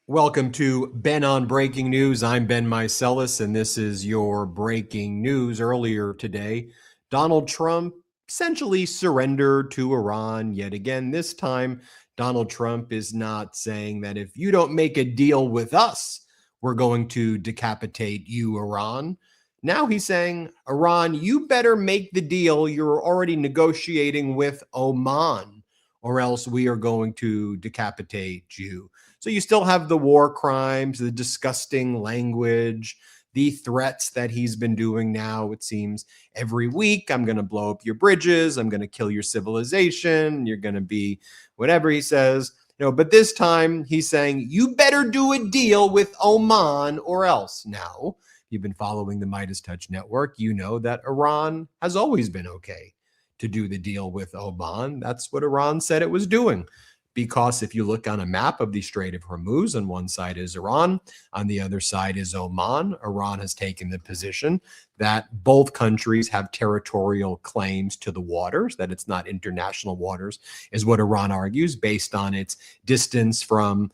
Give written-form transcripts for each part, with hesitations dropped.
Welcome to Ben on Breaking News. I'm Ben Meiselas, and this is your breaking news. Earlier today, Donald Trump essentially surrendered to Iran yet again. This time, Donald Trump is not saying that if you don't make a deal with us, we're going to decapitate you, Iran. Now he's saying, Iran, you better make the deal you're already negotiating with Oman, or else we are going to decapitate you. So you still have the war crimes, the disgusting language, the threats that he's been doing now, it seems, every week. I'm going to blow up your bridges. I'm going to kill your civilization. You're going to be whatever he says. But this time he's saying, you better do a deal with Oman or else. Now, if you've been following the MeidasTouch network, you know that Iran has always been okay to do the deal with Oman. That's what Iran said it was doing. Because if you look on a map of the Strait of Hormuz, on one side is Iran, on the other side is Oman. Iran has taken the position that both countries have territorial claims to the waters, that it's not international waters, is what Iran argues, based on its distance from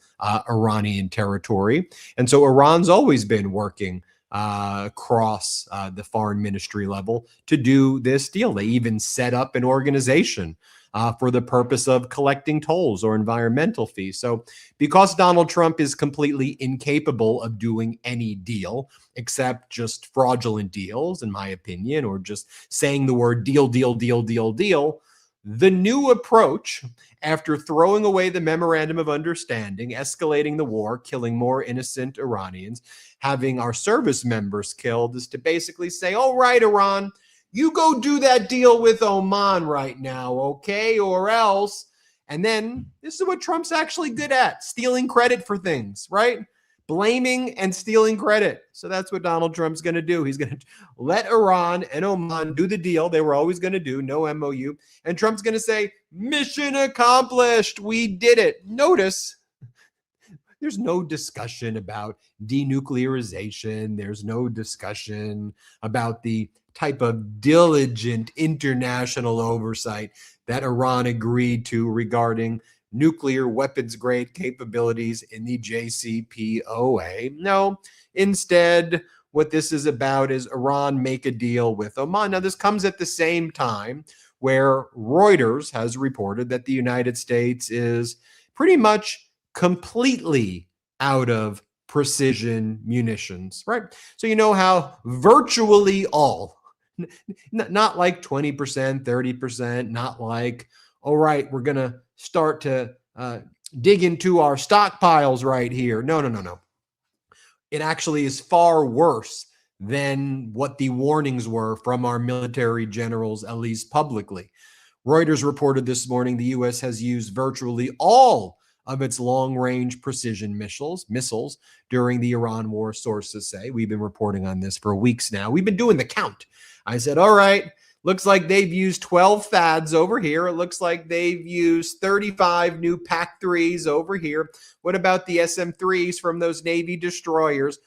Iranian territory. And so Iran's always been working across the foreign ministry level to do this deal. They even set up an organization for the purpose of collecting tolls or environmental fees. So because Donald Trump is completely incapable of doing any deal except just fraudulent deals, in my opinion, or just saying the word deal, deal, deal, deal, deal, the new approach, after throwing away the memorandum of understanding, escalating the war, killing more innocent Iranians, having our service members killed, is to basically say, all right, Iran, you go do that deal with Oman right now, okay? Or else. And then this is what Trump's actually good at, stealing credit for things, right? Blaming and stealing credit. So that's what Donald Trump's going to do. He's going to let Iran and Oman do the deal they were always going to do, no MOU. And Trump's going to say, mission accomplished. We did it. Notice there's no discussion about denuclearization. There's no discussion about the type of diligent international oversight that Iran agreed to regarding nuclear weapons grade capabilities in the JCPOA. No, instead, what this is about is Iran make a deal with Oman. Now, this comes at the same time where Reuters has reported that the United States is pretty much completely out of precision munitions, right? So you know how virtually all, not like 20%, 30%, not like, all right, we're going to start to dig into our stockpiles right here. No, no, no, no. It actually is far worse than what the warnings were from our military generals, at least publicly. Reuters reported this morning the U.S. has used virtually all of its long-range precision missiles during the Iran war, sources say. We've been reporting on this for weeks now. We've been doing the count. I said, all right, looks like they've used 12 THAADs over here. It looks like they've used 35 new PAC-3s over here. What about the SM-3s from those Navy destroyers?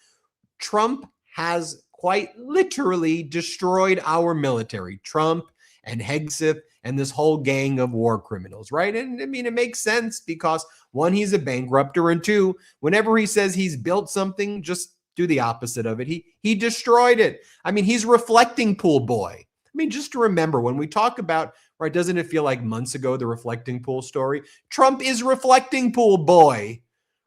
Trump has quite literally destroyed our military. Trump and Hegseth and this whole gang of war criminals, right? And I mean, it makes sense because one, he's a bankrupter, and two, whenever he says he's built something, just do the opposite of it. He destroyed it. I mean, he's reflecting pool boy. I mean, just to remember when we talk about, right, doesn't it feel like months ago, the reflecting pool story? Trump is reflecting pool boy,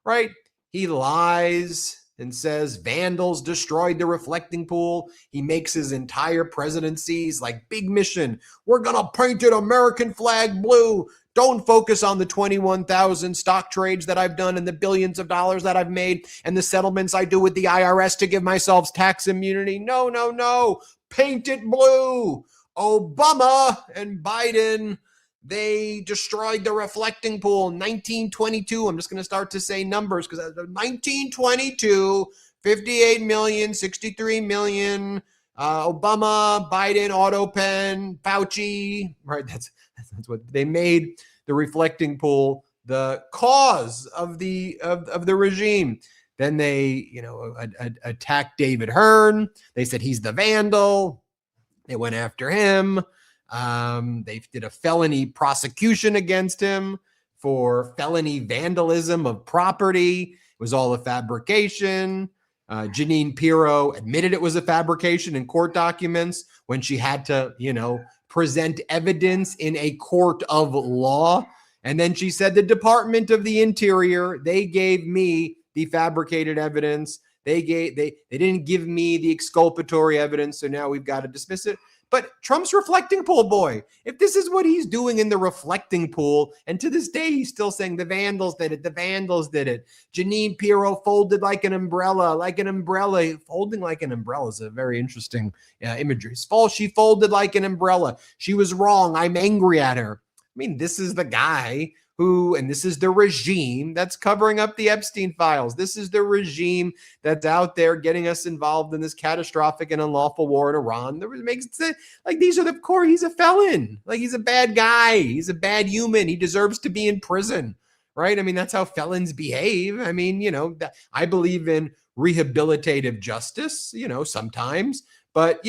right? He lies and says vandals destroyed the reflecting pool. He makes his entire presidencies like big mission. We're going to paint an American flag blue. Don't focus on the 21,000 stock trades that I've done and the billions of dollars that I've made and the settlements I do with the IRS to give myself tax immunity. No, no, no. Paint it blue. Obama and Biden, they destroyed the reflecting pool. 1922. I'm just going to start to say numbers because 1922, 58 million, 63 million. Obama, Biden, AutoPen, Fauci, right? That's what they made the reflecting pool the cause of the regime. Then they, attacked David Hearn. They said he's the vandal. They went after him. They did a felony prosecution against him for felony vandalism of property. was all a fabrication. Jeanine Pirro admitted it was a fabrication in court documents when she had to, present evidence in a court of law. And then she said the Department of the Interior, they gave me the fabricated evidence. They didn't give me the exculpatory evidence, so now we've got to dismiss it. But Trump's reflecting pool boy, if this is what he's doing in the reflecting pool, and to this day he's still saying the vandals did it, the vandals did it. Jeanine Pirro folded like an umbrella. Folding like an umbrella is a very interesting imagery. She folded like an umbrella. She was wrong. I'm angry at her. I mean, this is the guy and this is the regime that's covering up the Epstein files. This is the regime that's out there getting us involved in this catastrophic and unlawful war in Iran. That makes it like these are the core. He's a felon. Like he's a bad guy. He's a bad human. He deserves to be in prison, right? I mean, that's how felons behave. I mean, I believe in rehabilitative justice, sometimes, but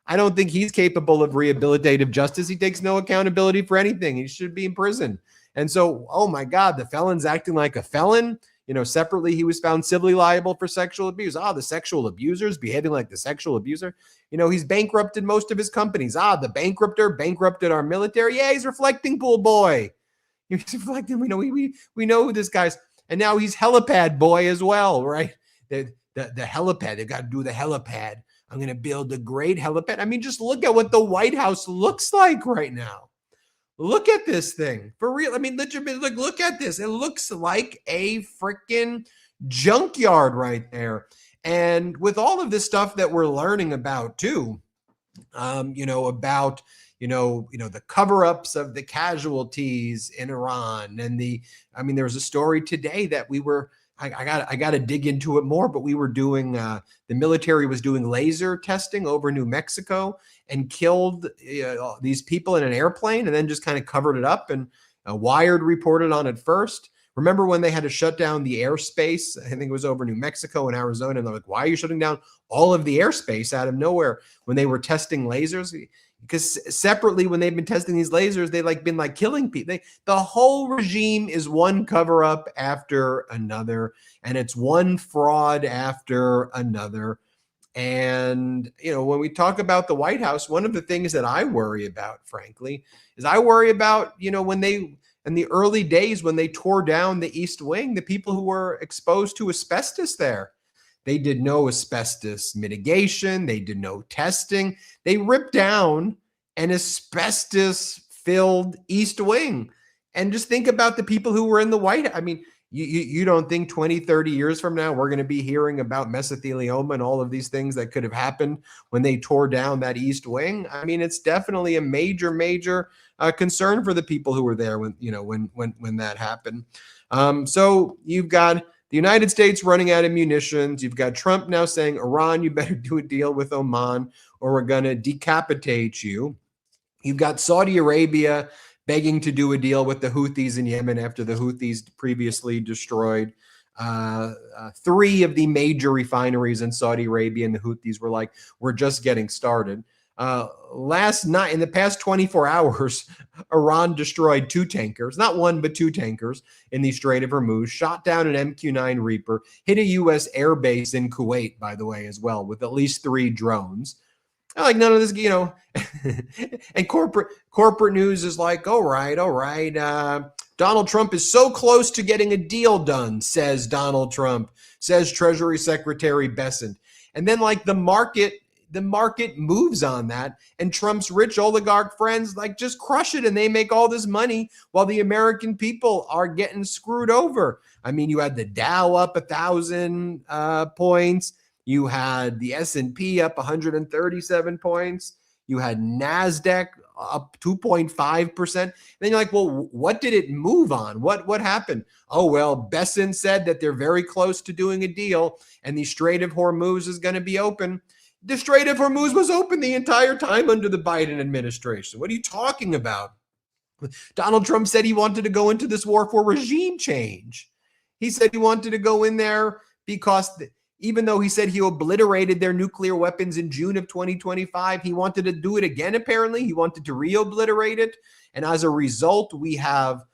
I don't think he's capable of rehabilitative justice. He takes no accountability for anything. He should be in prison. And so, oh my God, the felon's acting like a felon. Separately, he was found civilly liable for sexual abuse. The sexual abuser's behaving like the sexual abuser. He's bankrupted most of his companies. The bankrupter bankrupted our military. Yeah, he's reflecting pool boy. He's reflecting. We know who this guy's. And now he's helipad boy as well, right? The helipad. They've got to do the helipad. I'm going to build a great helipad. I mean, just look at what the White House looks like right now. Look at this thing. For real. I mean, literally, look at this. It looks like a freaking junkyard right there. And with all of this stuff that we're learning about too, about the cover-ups of the casualties in Iran. And there was a story today that I got to dig into it more, but we were doing, the military was doing laser testing over New Mexico and killed these people in an airplane and then just kind of covered it up. And Wired reported on it first. Remember when they had to shut down the airspace? I think it was over New Mexico and Arizona. And they're like, why are you shutting down all of the airspace out of nowhere when they were testing lasers? Because separately, when they've been testing these lasers, they've been killing people. The whole regime is one cover up after another, and it's one fraud after another. And, when we talk about the White House, one of the things that I worry about, frankly, is I worry about, in the early days when they tore down the East Wing, the people who were exposed to asbestos there. They did no asbestos mitigation. They did no testing. They ripped down an asbestos-filled East Wing. And just think about the people who were in the White House. I mean, you don't think 20, 30 years from now, we're going to be hearing about mesothelioma and all of these things that could have happened when they tore down that East Wing? I mean, it's definitely a major, major concern for the people who were there when that happened. So you've got the United States running out of munitions. You've got Trump now saying, Iran, you better do a deal with Oman or we're going to decapitate you. You've got Saudi Arabia begging to do a deal with the Houthis in Yemen after the Houthis previously destroyed 3 of the major refineries in Saudi Arabia, and the Houthis were like, we're just getting started. Last night, in the past 24 hours, Iran destroyed 2 tankers, not 1, but 2 tankers in the Strait of Hormuz, shot down an MQ-9 Reaper, hit a U.S. airbase in Kuwait, by the way, as well, with at least 3 drones. Like none of this, and corporate news is like, all right. Donald Trump is so close to getting a deal done, says Donald Trump, says Treasury Secretary Bessent. And then the market moves on that, and Trump's rich oligarch friends just crush it, and they make all this money while the American people are getting screwed over. I mean, you had the Dow up 1,000 points. You had the S&P up 137 points. You had NASDAQ up 2.5%. Then you're like, well, what did it move on? What happened? Oh, well, Bessent said that they're very close to doing a deal and the Strait of Hormuz is going to be open. The Strait of Hormuz was open the entire time under the Biden administration. What are you talking about? Donald Trump said he wanted to go into this war for regime change. He said he wanted to go in there because even though he said he obliterated their nuclear weapons in June of 2025, he wanted to do it again, apparently. He wanted to re-obliterate it. And as a result, we have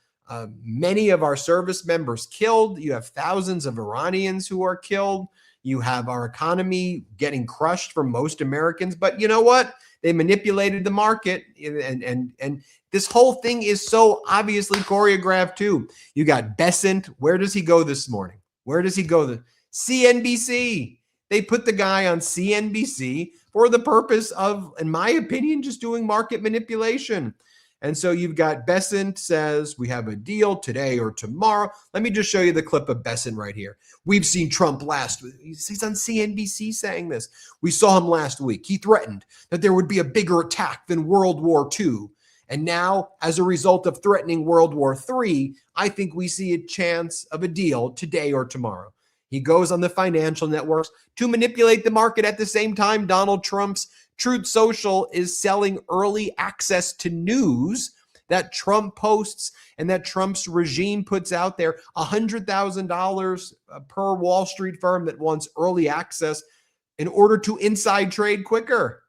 many of our service members killed. You have thousands of Iranians who are killed. You have our economy getting crushed for most Americans. But you know what? They manipulated the market, and this whole thing is so obviously choreographed too. You got Bessent. Where does he go this morning? Where does he go? CNBC. They put the guy on CNBC for the purpose of, in my opinion, just doing market manipulation. And so you've got Bessent says, we have a deal today or tomorrow. Let me just show you the clip of Bessent right here. We've seen Trump last week. He's on CNBC saying this. We saw him last week. He threatened that there would be a bigger attack than World War II. And now, as a result of threatening World War III, I think we see a chance of a deal today or tomorrow. He goes on the financial networks to manipulate the market. At the same time, Donald Trump's Truth Social is selling early access to news that Trump posts and that Trump's regime puts out there. $100,000 per Wall Street firm that wants early access in order to inside trade quicker.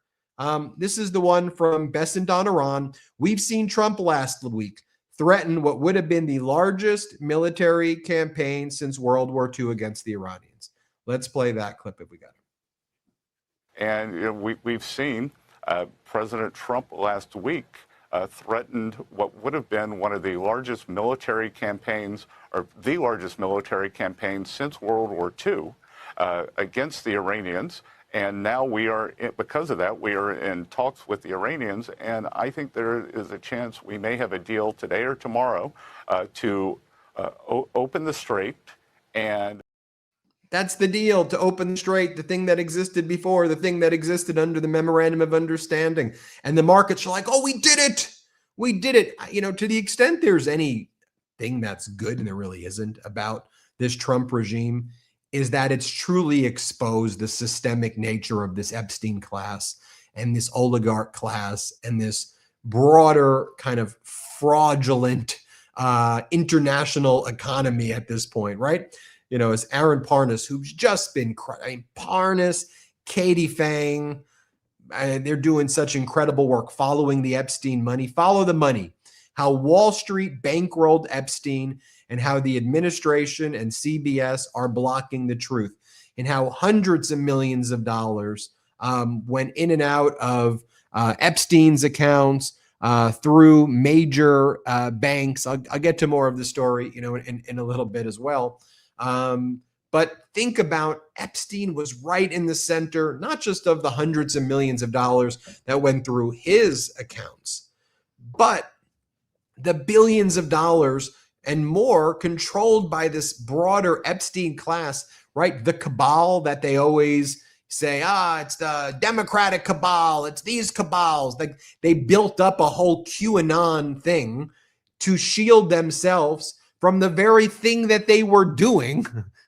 This is the one from Bessent on Iran. We've seen Trump last week threaten what would have been the largest military campaign since World War II against the Iranians. Let's play that clip if we got it. And we've seen President Trump last week threatened what would have been one of the largest military campaigns, or the largest military campaign since World War II against the Iranians. And now we are, because of that, we are in talks with the Iranians. And I think there is a chance we may have a deal today or tomorrow to open the strait. And that's the deal, to open the strait, the thing that existed before, the thing that existed under the memorandum of understanding. And the markets are like, oh, we did it. We did it. You know, to the extent there's anything that's good, and there really isn't, about this Trump regime, is that it's truly exposed the systemic nature of this Epstein class and this oligarch class and this broader kind of fraudulent international economy at this point, right? You know, as Aaron Parnas, who's just been, Parnas, Katie Fang, they're doing such incredible work following the Epstein money. Follow the money. How Wall Street bankrolled Epstein and how the administration and CBS are blocking the truth, and how hundreds of millions of dollars went in and out of Epstein's accounts through major banks. I'll get to more of the story, you know, in a little bit as well. But think about, Epstein was right in the center, not just of the hundreds of millions of dollars that went through his accounts, but the billions of dollars and more controlled by this broader Epstein class, right? The cabal that they always say, it's the Democratic cabal, it's these cabals. Like, they built up a whole QAnon thing to shield themselves from the very thing that they were doing,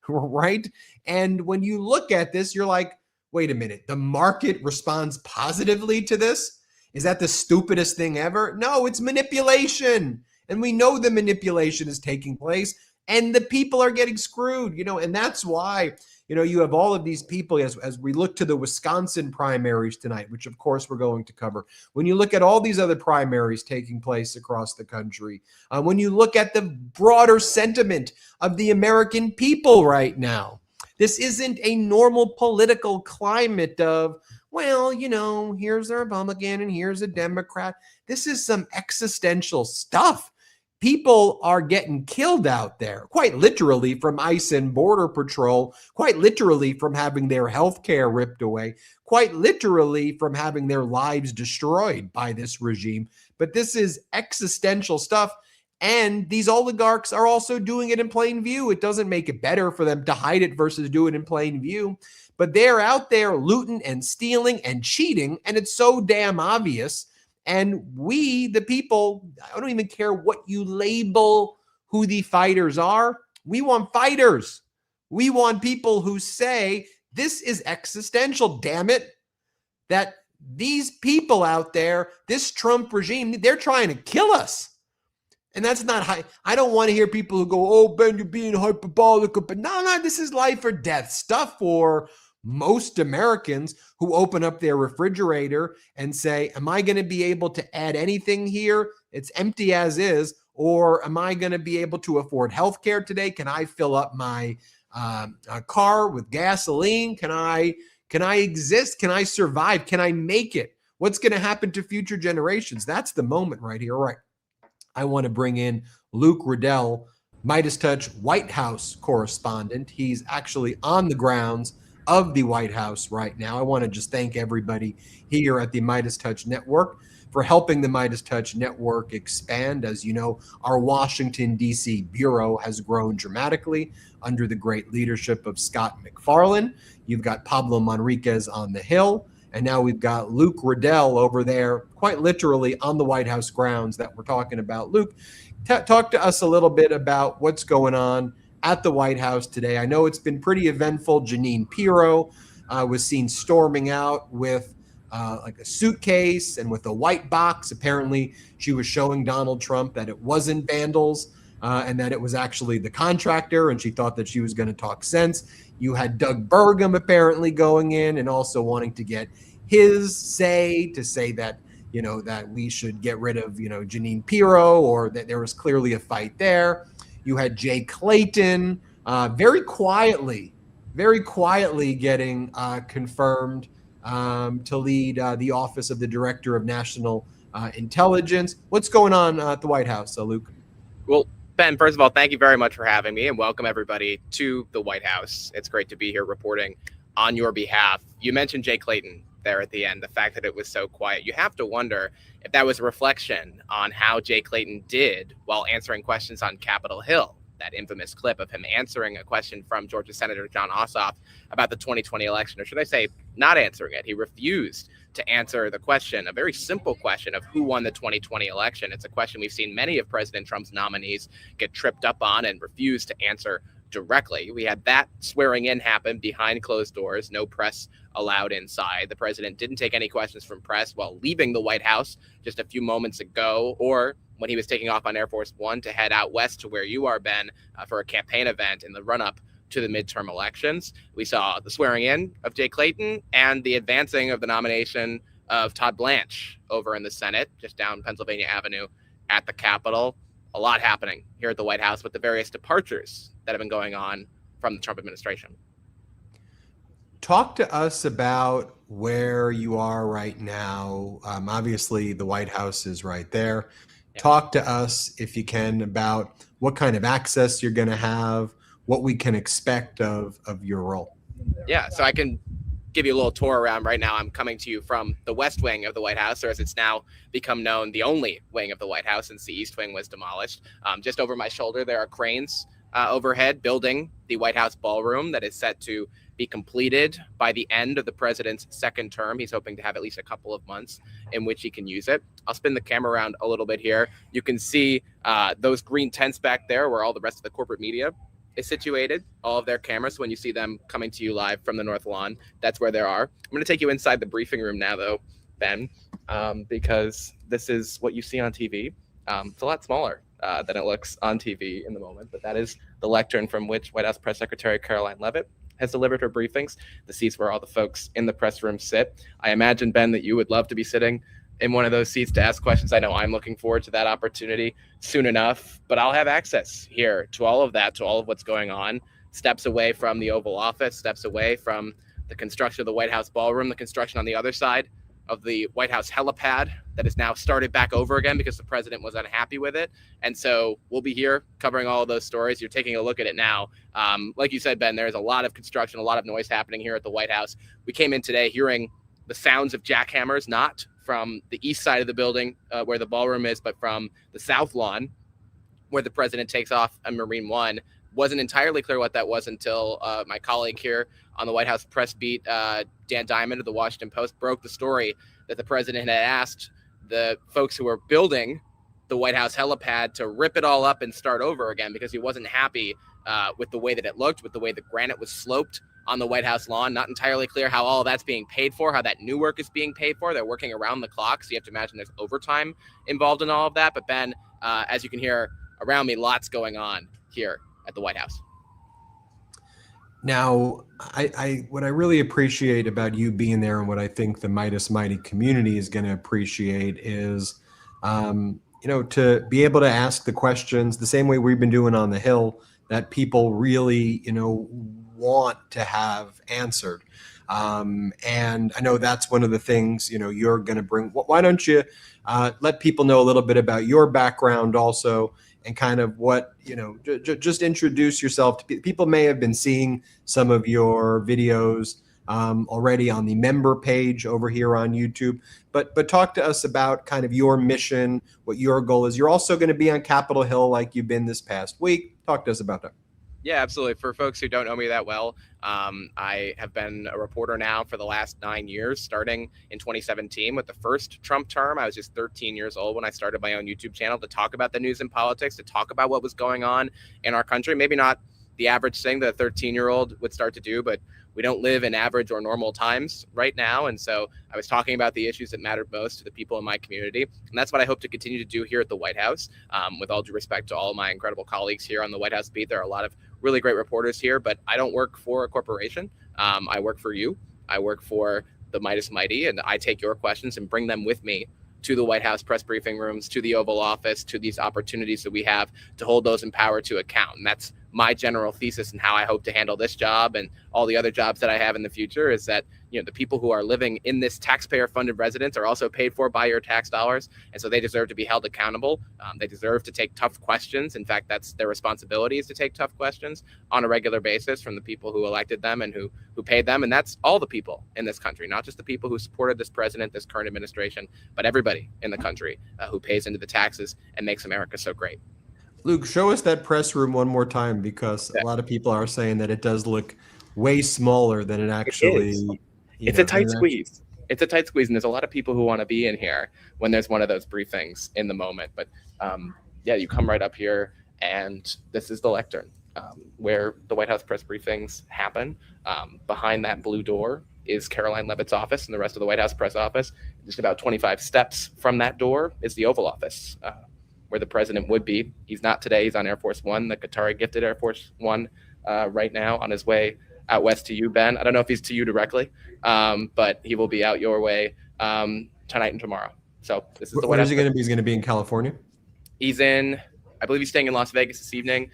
right? And when you look at this, you're like, wait a minute, the market responds positively to this? Is that the stupidest thing ever? No, it's manipulation. And we know the manipulation is taking place and the people are getting screwed, you know, and that's why, you know, you have all of these people as we look to the Wisconsin primaries tonight, which of course we're going to cover. When you look at all these other primaries taking place across the country, when you look at the broader sentiment of the American people right now, this isn't a normal political climate of, well, you know, here's a Republican and here's a Democrat. This is some existential stuff. People are getting killed out there, quite literally, from ICE and Border Patrol, quite literally from having their health care ripped away, quite literally from having their lives destroyed by this regime. But this is existential stuff. And these oligarchs are also doing it in plain view. It doesn't make it better for them to hide it versus do it in plain view. But they're out there looting and stealing and cheating, and it's so damn obvious. And we, the people, I don't even care what you label who the fighters are. We want fighters. We want people who say, this is existential, damn it, that these people out there, this Trump regime, they're trying to kill us. And that's not high. I don't want to hear people who go, oh, Ben, you're being hyperbolic. But no, this is life or death stuff for most Americans who open up their refrigerator and say, am I going to be able to add anything here? It's empty as is. Or am I going to be able to afford healthcare today? Can I fill up my car with gasoline? Can I exist? Can I survive? Can I make it? What's going to happen to future generations? That's the moment right here. All right. I want to bring in Luke Riddell, MeidasTouch White House correspondent. He's actually on the grounds of the White House right now. I want to just thank everybody here at the MeidasTouch Network for helping the MeidasTouch Network expand. As you know, our Washington, D.C. bureau has grown dramatically under the great leadership of Scott McFarlane. You've got Pablo Manriquez on the Hill. And now we've got Luke Riddell over there, quite literally on the White House grounds that we're talking about. Luke, talk to us a little bit about what's going on at the White House today. I know it's been pretty eventful. Jeanine Pirro was seen storming out with like a suitcase and with a white box. Apparently, she was showing Donald Trump that it wasn't vandals and that it was actually the contractor, and she thought that she was going to talk sense. You had Doug Burgum apparently going in and also wanting to get his say to say that, you know, that we should get rid of, you know, Jeanine Pirro, or that there was clearly a fight there. You had Jay Clayton very quietly getting confirmed to lead the Office of the Director of National Intelligence. What's going on at the White House, Luke? Well, Ben, first of all, thank you very much for having me, and welcome everybody to the White House. It's great to be here reporting on your behalf. You mentioned Jay Clayton there at the end, the fact that it was so quiet. You have to wonder if that was a reflection on how Jay Clayton did while answering questions on Capitol Hill. That infamous clip of him answering a question from Georgia Senator Jon Ossoff about the 2020 election, or should I say not answering it. He refused to answer the question, a very simple question of who won the 2020 election. It's a question we've seen many of President Trump's nominees get tripped up on and refuse to answer directly. We had that swearing in happen behind closed doors, no press allowed inside. The president didn't take any questions from press while leaving the White House just a few moments ago, or when he was taking off on Air Force One to head out west to where you are, Ben, for a campaign event in the run-up to the midterm elections. We saw the swearing in of Jay Clayton and the advancing of the nomination of Todd Blanche over in the Senate, just down Pennsylvania Avenue at the Capitol. A lot happening here at the White House with the various departures that have been going on from the Trump administration. Talk to us about where you are right now. Obviously, the White House is right there. Yeah. Talk to us, if you can, about what kind of access you're going to have, what we can expect of your role. Yeah, so I can give you a little tour around right now. I'm coming to you from the West Wing of the White House, or as it's now become known, the only wing of the White House since the East Wing was demolished. Just over my shoulder, there are cranes overhead building the White House ballroom that is set to be completed by the end of the president's second term. He's hoping to have at least a couple of months in which he can use it. I'll spin the camera around a little bit here. You can see those green tents back there where all the rest of the corporate media is situated, all of their cameras. When you see them coming to you live from the North Lawn, that's where they are. I'm going to take you inside the briefing room now, though, Ben, because this is what you see on TV. It's a lot smaller than it looks on TV in the moment, but that is the lectern from which White House Press Secretary Caroline Leavitt has delivered her briefings, the seats where all the folks in the press room sit. I imagine, Ben, that you would love to be sitting in one of those seats to ask questions. I know I'm looking forward to that opportunity soon enough, but I'll have access here to all of that, to all of what's going on, steps away from the Oval Office, steps away from the construction of the White House ballroom, the construction on the other side of the White House helipad that is now started back over again because the president was unhappy with it. And so we'll be here covering all of those stories. You're taking a look at it now. Like you said, Ben, there's a lot of construction, a lot of noise happening here at the White House. We came in today hearing the sounds of jackhammers, not from the east side of the building where the ballroom is, but from the south lawn where the president takes off on Marine One. Wasn't entirely clear what that was until my colleague here on the White House press beat, Dan Diamond of the Washington Post, broke the story that the president had asked the folks who were building the White House helipad to rip it all up and start over again because he wasn't happy with the way that it looked, with the way the granite was sloped on the White House lawn. Not entirely clear how all of that's being paid for, how that new work is being paid for. They're working around the clock, so you have to imagine there's overtime involved in all of that. But Ben, as you can hear around me, lots going on here at the White House. Now, what I really appreciate about you being there, and what I think the Meidas Mighty community is going to appreciate, is to be able to ask the questions the same way we've been doing on the Hill that people really, want to have answered. And I know that's one of the things, you're going to bring. Why don't you let people know a little bit about your background also, and kind of what, just introduce yourself to people. May have been seeing some of your videos already on the member page over here on YouTube, but talk to us about kind of your mission, what your goal is. You're also going to be on Capitol Hill like you've been this past week. Talk to us about that. Yeah, absolutely. For folks who don't know me that well, I have been a reporter now for the last 9 years, starting in 2017 with the first Trump term. I was just 13 years old when I started my own YouTube channel to talk about the news and politics, to talk about what was going on in our country. Maybe not the average thing that a 13-year-old would start to do, but we don't live in average or normal times right now. And so I was talking about the issues that mattered most to the people in my community. And that's what I hope to continue to do here at the White House. With all due respect to all of my incredible colleagues here on the White House beat, there are a lot of really great reporters here, but I don't work for a corporation. I work for you. I work for the Meidas Mighty, and I take your questions and bring them with me to the White House press briefing rooms, to the Oval Office, to these opportunities that we have to hold those in power to account. And that's my general thesis and how I hope to handle this job and all the other jobs that I have in the future, is that the people who are living in this taxpayer-funded residence are also paid for by your tax dollars, and so they deserve to be held accountable. They deserve to take tough questions. In fact, that's their responsibility, is to take tough questions on a regular basis from the people who elected them and who paid them. And that's all the people in this country, not just the people who supported this president, this current administration, but everybody in the country who pays into the taxes and makes America so great. Luke, show us that press room one more time, because a lot of people are saying that it does look way smaller than it actually is. It's a tight squeeze. It's a tight squeeze, and there's a lot of people who want to be in here when there's one of those briefings in the moment. But you come right up here, and this is the lectern where the White House press briefings happen. Behind that blue door is Caroline Leavitt's office and the rest of the White House press office. Just about 25 steps from that door is the Oval Office, where the president would be. He's not today. He's on Air Force One, the Qatari gifted Air Force One, right now on his way out west to you, Ben. I don't know if he's to you directly, but he will be out your way tonight and tomorrow. So this is the Where is he going to be? He's going to be in California? I believe he's staying in Las Vegas this evening.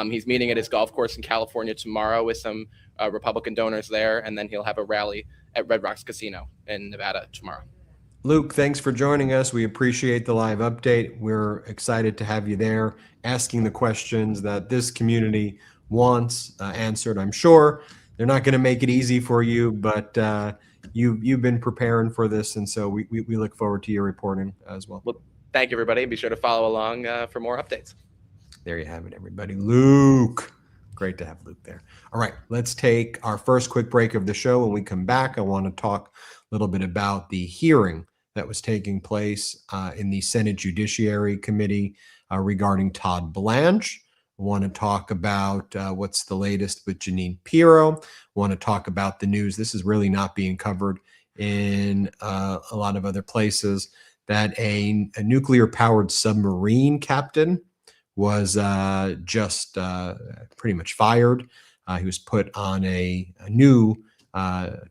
He's meeting at his golf course in California tomorrow with some Republican donors there, and then he'll have a rally at Red Rocks Casino in Nevada tomorrow. Luke, thanks for joining us. We appreciate the live update. We're excited to have you there, asking the questions that this community wants answered. I'm sure they're not going to make it easy for you, but you've been preparing for this, and so we look forward to your reporting as well. Well, thank you, everybody, and be sure to follow along for more updates. There you have it, everybody. Luke. Great to have Luke there. All right, let's take our first quick break of the show. When we come back, I want to talk a little bit about the hearing that was taking place in the Senate Judiciary Committee regarding Todd Blanche. I want to talk about what's the latest with Jeanine Pirro. I want to talk about the news. This is really not being covered in a lot of other places, that a nuclear-powered submarine captain was just pretty much fired. He was put on a new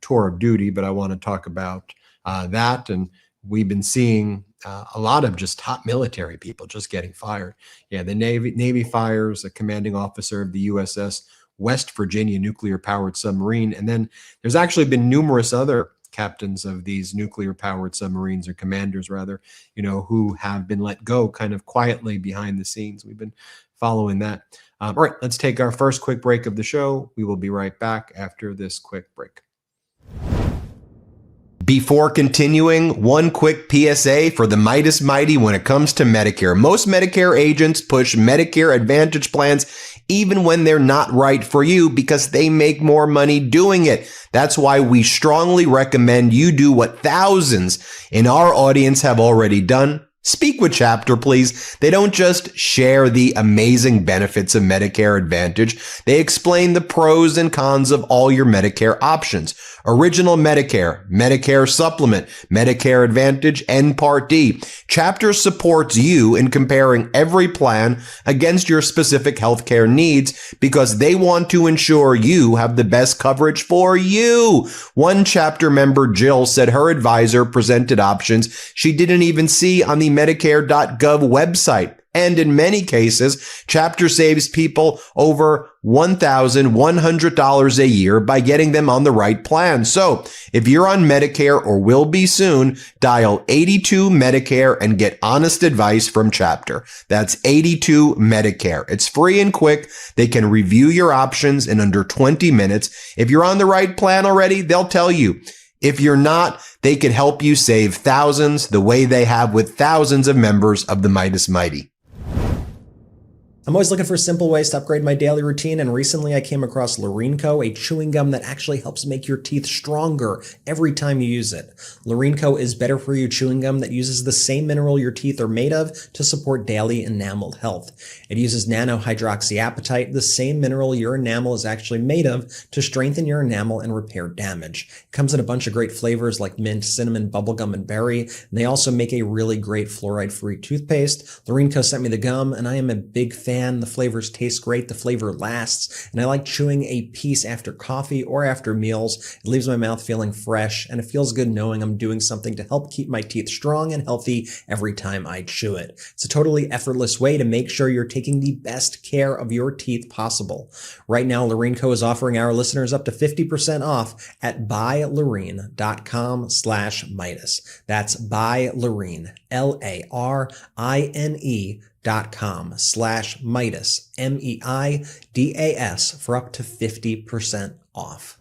tour of duty, but I want to talk about that. And we've been seeing a lot of just top military people just getting fired. Yeah, the Navy fires a commanding officer of the USS West Virginia nuclear-powered submarine. And then there's actually been numerous other captains of these nuclear-powered submarines, or commanders rather, who have been let go kind of quietly behind the scenes. We've been following that. All right, let's take our first quick break of the show. We will be right back after this quick break. Before continuing, one quick PSA for the Meidas Mighty when it comes to Medicare. Most Medicare agents push Medicare Advantage plans even when they're not right for you, because they make more money doing it. That's why we strongly recommend you do what thousands in our audience have already done. Speak with Chapter, please. They don't just share the amazing benefits of Medicare Advantage. They explain the pros and cons of all your Medicare options. Original Medicare, Medicare Supplement, Medicare Advantage, and Part D. Chapter supports you in comparing every plan against your specific healthcare needs, because they want to ensure you have the best coverage for you. One Chapter member, Jill, said her advisor presented options she didn't even see on the Medicare.gov website. And in many cases, Chapter saves people over $1,100 a year by getting them on the right plan. So if you're on Medicare or will be soon, dial 82 Medicare and get honest advice from Chapter. That's 82 Medicare. It's free and quick. They can review your options in under 20 minutes. If you're on the right plan already, they'll tell you. If you're not, they can help you save thousands the way they have with thousands of members of the Meidas Mighty. I'm always looking for simple ways to upgrade my daily routine, and recently I came across Lorinco, a chewing gum that actually helps make your teeth stronger every time you use it. Lorinco is better for you chewing gum that uses the same mineral your teeth are made of to support daily enamel health. It uses nanohydroxyapatite, the same mineral your enamel is actually made of, to strengthen your enamel and repair damage. It comes in a bunch of great flavors like mint, cinnamon, bubblegum, and berry, and they also make a really great fluoride-free toothpaste. Lorinco sent me the gum, and I am a big fan. The flavors taste great, the flavor lasts, and I like chewing a piece after coffee or after meals. It leaves my mouth feeling fresh, and it feels good knowing I'm doing something to help keep my teeth strong and healthy every time I chew it. It's a totally effortless way to make sure you're taking the best care of your teeth possible. Right now, Lorinco is offering our listeners up to 50% off at buylorine.com/Meidas. That's buylorine, LARINE.com/Meidas, MEIDAS, for up to 50% off.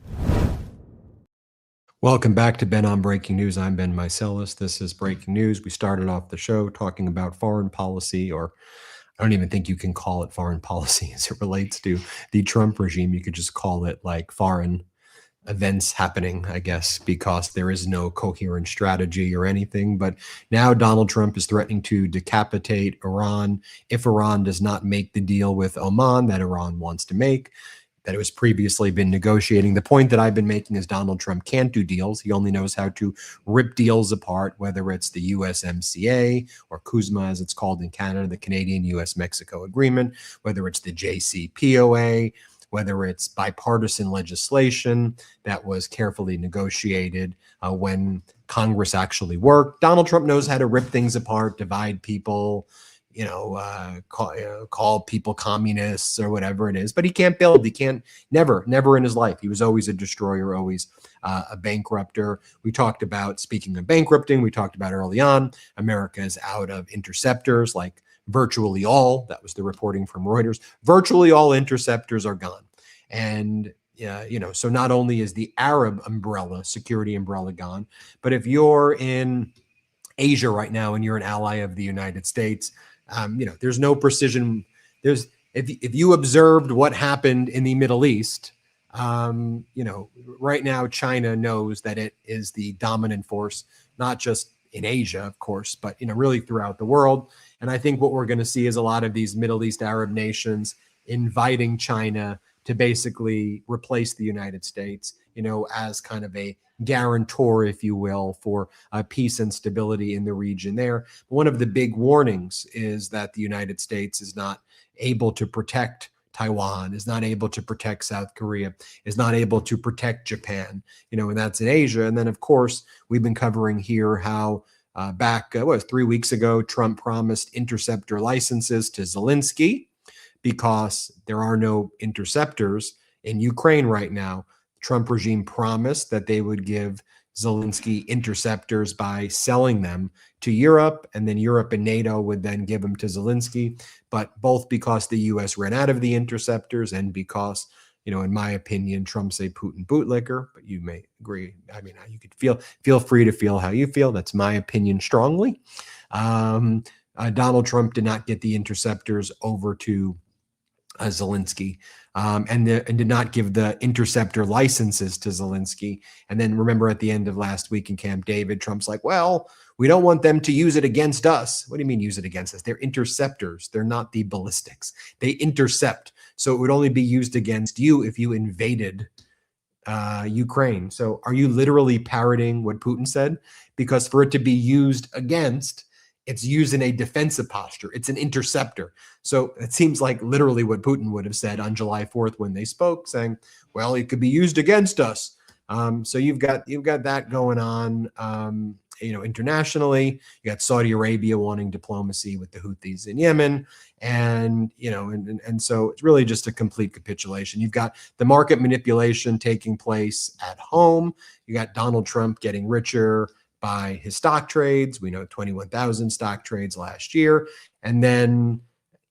Welcome back to Ben on Breaking News. I'm Ben Meiselas. This is Breaking News. We started off the show talking about foreign policy, or I don't even think you can call it foreign policy as it relates to the Trump regime. You could just call it like foreign events happening, I guess, because there is no coherent strategy or anything. But now Donald Trump is threatening to decapitate Iran if Iran does not make the deal with Oman that Iran wants to make, that it was previously been negotiating. The point that I've been making is Donald Trump can't do deals. He only knows how to rip deals apart, whether it's the USMCA or CUSMA, as it's called in Canada, the Canadian-US-Mexico Agreement, whether it's the JCPOA, whether it's bipartisan legislation that was carefully negotiated when Congress actually worked. Donald Trump knows how to rip things apart, divide people, call people communists or whatever it is, but he can't build. He can't, never in his life. He was always a destroyer, always a bankrupter. We talked about, speaking of bankrupting, we talked about early on, America is out of interceptors, like virtually all, that was the reporting from Reuters, virtually all interceptors are gone. And, so not only is the Arab umbrella, security umbrella gone, but if you're in Asia right now and you're an ally of the United States, there's no precision. If you observed what happened in the Middle East, right now China knows that it is the dominant force, not just in Asia, of course, but, really throughout the world. And I think what we're going to see is a lot of these Middle East Arab nations inviting China to basically replace the United States, as kind of a guarantor, if you will, for peace and stability in the region there. One of the big warnings is that the United States is not able to protect Taiwan, is not able to protect South Korea, is not able to protect Japan, and that's in Asia. And then, of course, we've been covering here how back, 3 weeks ago, Trump promised interceptor licenses to Zelensky because there are no interceptors in Ukraine right now. Trump regime promised that they would give Zelensky interceptors by selling them to Europe, and then Europe and NATO would then give them to Zelensky. But both because the U.S. ran out of the interceptors and because, in my opinion, Trump's a Putin bootlicker, but you may agree. I mean, you could feel free to feel how you feel. That's my opinion strongly. Donald Trump did not get the interceptors over to Zelensky, and did not give the interceptor licenses to Zelensky. And then remember at the end of last week in Camp David, Trump's like, well, we don't want them to use it against us. What do you mean use it against us? They're interceptors. They're not the ballistics. They intercept. So it would only be used against you if you invaded Ukraine. So are you literally parroting what Putin said? Because for it to be used against, it's used in a defensive posture. It's an interceptor. So it seems like literally what Putin would have said on July 4th when they spoke, saying, well, it could be used against us. So you've got that going on. internationally. You got Saudi Arabia wanting diplomacy with the Houthis in Yemen. And, and so it's really just a complete capitulation. You've got the market manipulation taking place at home. You got Donald Trump getting richer by his stock trades. We know 21,000 stock trades last year. And then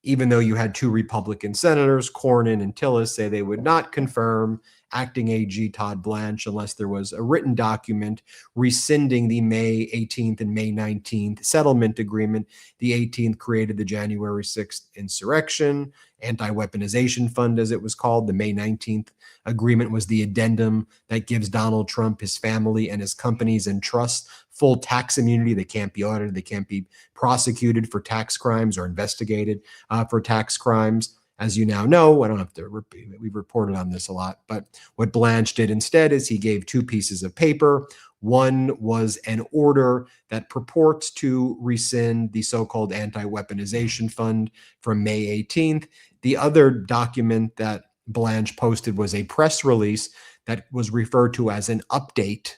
even though you had two Republican senators, Cornyn and Tillis, say they would not confirm acting AG Todd Blanche unless there was a written document rescinding the May 18th and May 19th settlement agreement. The 18th created the January 6th insurrection, anti-weaponization fund, as it was called. The May 19th agreement was the addendum that gives Donald Trump, his family, and his companies and trusts full tax immunity. They can't be audited. They can't be prosecuted for tax crimes or investigated for tax crimes. As you now know, I don't have to repeat it. We've reported on this a lot, but what Blanche did instead is he gave two pieces of paper. One was an order that purports to rescind the so-called anti-weaponization fund from May 18th. The other document that Blanche posted was a press release that was referred to as an update,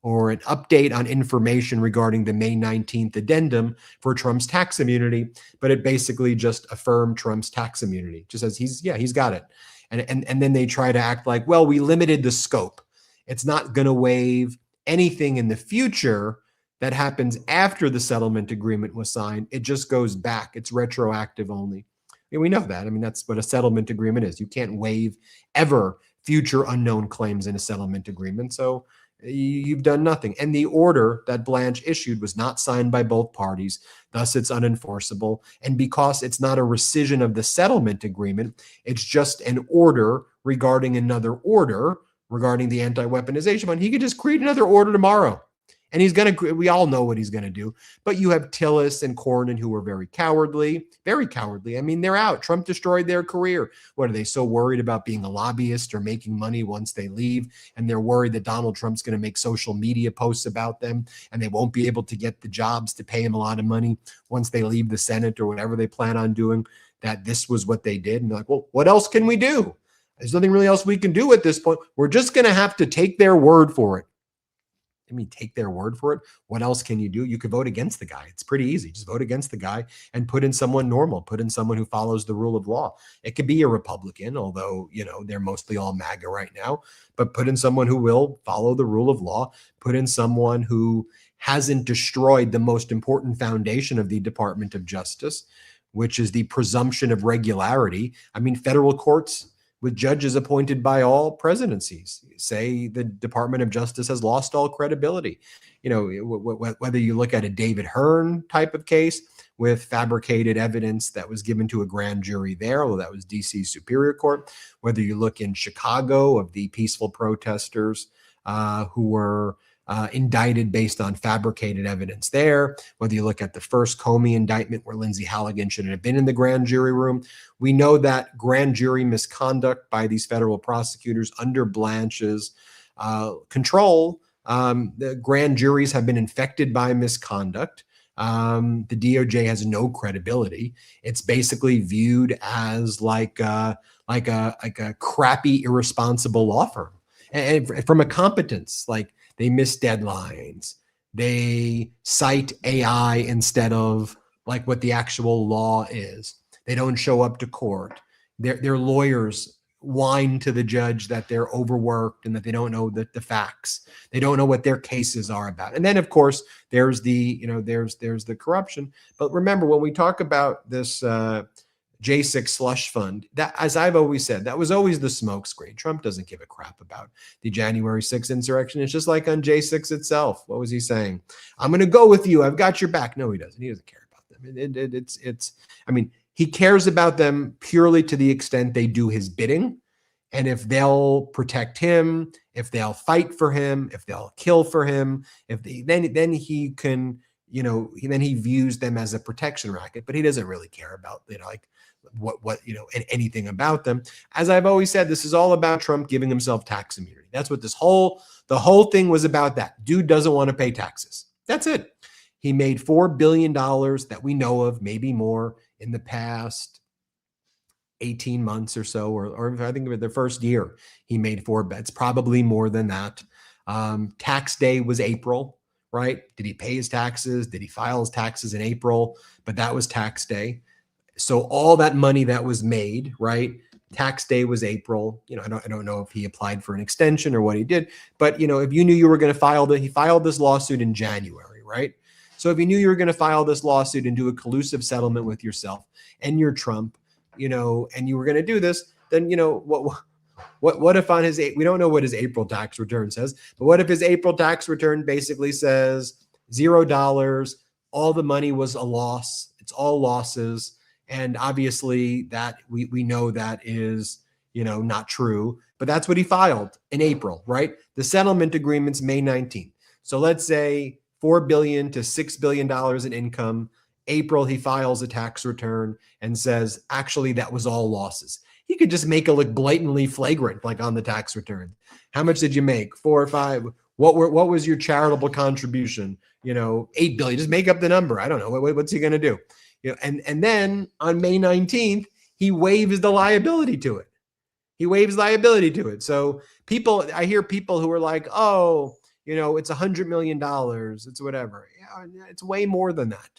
or an update on information regarding the May 19th addendum for Trump's tax immunity, but it basically just affirmed Trump's tax immunity. Just says he's got it. And then they try to act like, well, we limited the scope. It's not going to waive anything in the future that happens after the settlement agreement was signed. It just goes back. It's retroactive only. And we know that. I mean, that's what a settlement agreement is. You can't waive ever future unknown claims in a settlement agreement. So you've done nothing. And the order that Blanche issued was not signed by both parties. Thus, it's unenforceable. And because it's not a rescission of the settlement agreement, it's just an order regarding another order regarding the anti-weaponization fund. He could just create another order tomorrow. And he's going to, we all know what he's going to do. But you have Tillis and Cornyn, who are very cowardly, very cowardly. I mean, they're out. Trump destroyed their career. What, are they so worried about being a lobbyist or making money once they leave? And they're worried that Donald Trump's going to make social media posts about them and they won't be able to get the jobs to pay him a lot of money once they leave the Senate or whatever they plan on doing, that this was what they did. And they're like, well, what else can we do? There's nothing really else we can do at this point. We're just going to have to take their word for it. I mean, take their word for it. What else can you do? You could vote against the guy. It's pretty easy. Just vote against the guy and put in someone normal, put in someone who follows the rule of law. It could be a Republican, although, they're mostly all MAGA right now, but put in someone who will follow the rule of law, put in someone who hasn't destroyed the most important foundation of the Department of Justice, which is the presumption of regularity. I mean, federal courts with judges appointed by all presidencies say the Department of Justice has lost all credibility. Whether you look at a David Hearn type of case with fabricated evidence that was given to a grand jury there, although that was DC Superior Court, whether you look in Chicago of the peaceful protesters who were indicted based on fabricated evidence there, whether you look at the first Comey indictment where Lindsay Halligan shouldn't have been in the grand jury room. We know that grand jury misconduct by these federal prosecutors under Blanche's control, the grand juries have been infected by misconduct. The DOJ has no credibility. It's basically viewed as like a crappy, irresponsible law firm. And from a competence, like, they miss deadlines. They cite AI instead of like what the actual law is. They don't show up to court. Their lawyers whine to the judge that they're overworked and that they don't know the facts. They don't know what their cases are about. And then, of course, there's the corruption. But remember, when we talk about this J6 slush fund, that, as I've always said, that was always the smokescreen. Trump doesn't give a crap about the January 6th insurrection. It's just like on J6 itself. What was he saying? I'm going to go with you. I've got your back. No, he doesn't. He doesn't care about them. He cares about them purely to the extent they do his bidding. And if they'll protect him, if they'll fight for him, if they'll kill for him, then he can, then he views them as a protection racket, but he doesn't really care about, anything about them. As I've always said, this is all about Trump giving himself tax immunity. That's what the whole thing was about. That dude doesn't want to pay taxes. That's it. He made $4 billion that we know of, maybe more, in the past 18 months or so, or if I think of it, the first year, he made 4 bets, probably more than that. Tax day was April. right? Did he pay his taxes? Did he file his taxes in April? But that was tax day. So all that money that was made, right? Tax day was April. I don't know if he applied for an extension or what he did, but if you knew you were going to he filed this lawsuit in January, right? So if you knew you were going to file this lawsuit and do a collusive settlement with yourself and your Trump, and you were going to do this, then what if on his, we don't know what his April tax return says, but what if his April tax return basically says $0, all the money was a loss, it's all losses. And obviously that we know that is, not true, but that's what he filed in April, right? The settlement agreement's May 19th. So let's say $4 billion to $6 billion in income. April, he files a tax return and says, actually, that was all losses. He could just make it look blatantly flagrant, like on the tax return. How much did you make? 4 or 5? What was your charitable contribution? $8 billion. Just make up the number. I don't know. What's he going to do? And then on May 19th, he waives the liability to it. He waives liability to it. So I hear people who are like, oh, it's $100 million. It's whatever. Yeah, it's way more than that.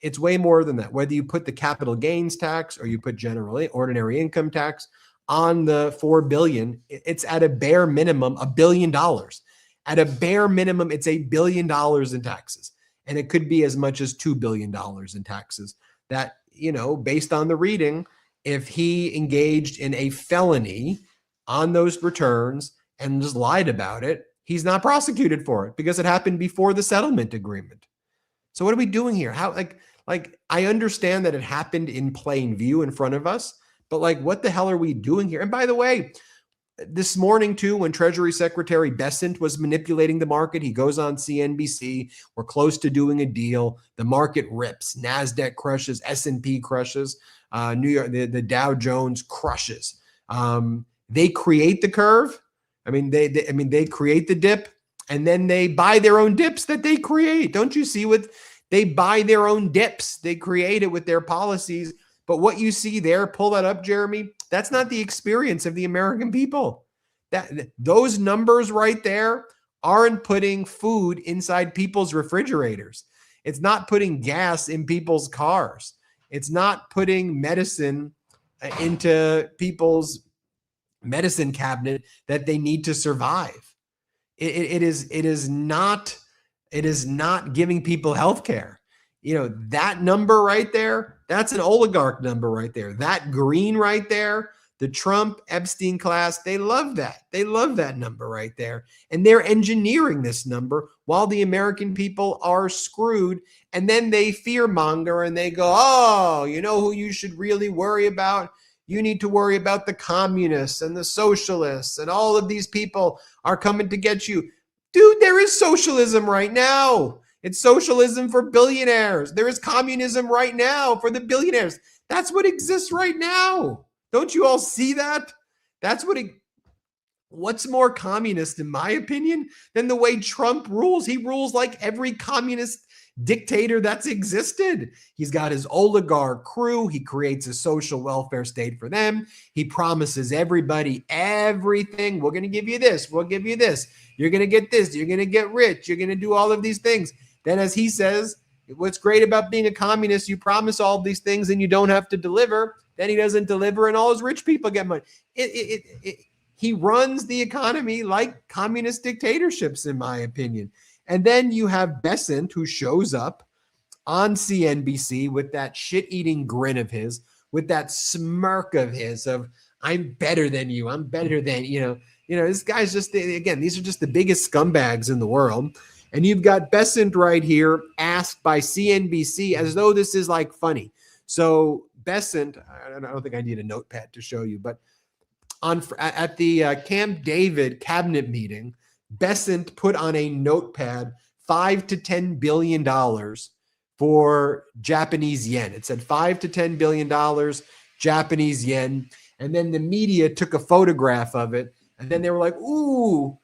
It's way more than that. Whether you put the capital gains tax or you put general ordinary income tax on the $4 billion, it's at a bare minimum $1 billion. At a bare minimum, it's $1 billion in taxes. And it could be as much as $2 billion in taxes. That, based on the reading, if he engaged in a felony on those returns and just lied about it, he's not prosecuted for it because it happened before the settlement agreement. So what are we doing here? How, like I understand that it happened in plain view in front of us, but what the hell are we doing here? And by the way, this morning too, when Treasury Secretary Bessent was manipulating the market, he goes on CNBC. We're close to doing a deal. The market rips. NASDAQ crushes. S&P crushes. New York, the Dow Jones crushes. They create the curve. They create the dip, and then they buy their own dips that they create. Don't you see what they buy their own dips? They create it with their policies. But what you see there, pull that up, Jeremy, that's not the experience of the American people. Those numbers right there aren't putting food inside people's refrigerators. It's not putting gas in people's cars. It's not putting medicine into people's medicine cabinet that they need to survive. It is not giving people health care. That number right there, that's an oligarch number right there. That green right there, the Trump Epstein class, they love that. They love that number right there. And they're engineering this number while the American people are screwed. And then they fearmonger and they go, oh, you know who you should really worry about? You need to worry about the communists and the socialists, and all of these people are coming to get you. Dude, there is socialism right now. It's socialism for billionaires. There is communism right now for the billionaires. That's what exists right now. Don't you all see that? That's what's more communist, in my opinion, than the way Trump rules? He rules like every communist dictator that's existed. He's got his oligarch crew. He creates a social welfare state for them. He promises everybody everything. We're going to give you this. We'll give you this. You're going to get this. You're going to get rich. You're going to do all of these things. Then, as he says, what's great about being a communist, you promise all of these things and you don't have to deliver. Then he doesn't deliver and all his rich people get money. He runs the economy like communist dictatorships, in my opinion. And then you have Bessent, who shows up on CNBC with that shit-eating grin of his, with that smirk of his of, I'm better than you. I'm better than, this guy's just, again, these are just the biggest scumbags in the world. And you've got Bessent right here asked by CNBC as though this is like funny. So Bessent, I don't think I need a notepad to show you, but at the Camp David cabinet meeting, Bessent put on a notepad $5 to $10 billion for Japanese yen. It said $5 to $10 billion Japanese yen. And then the media took a photograph of it. And then they were like, ooh,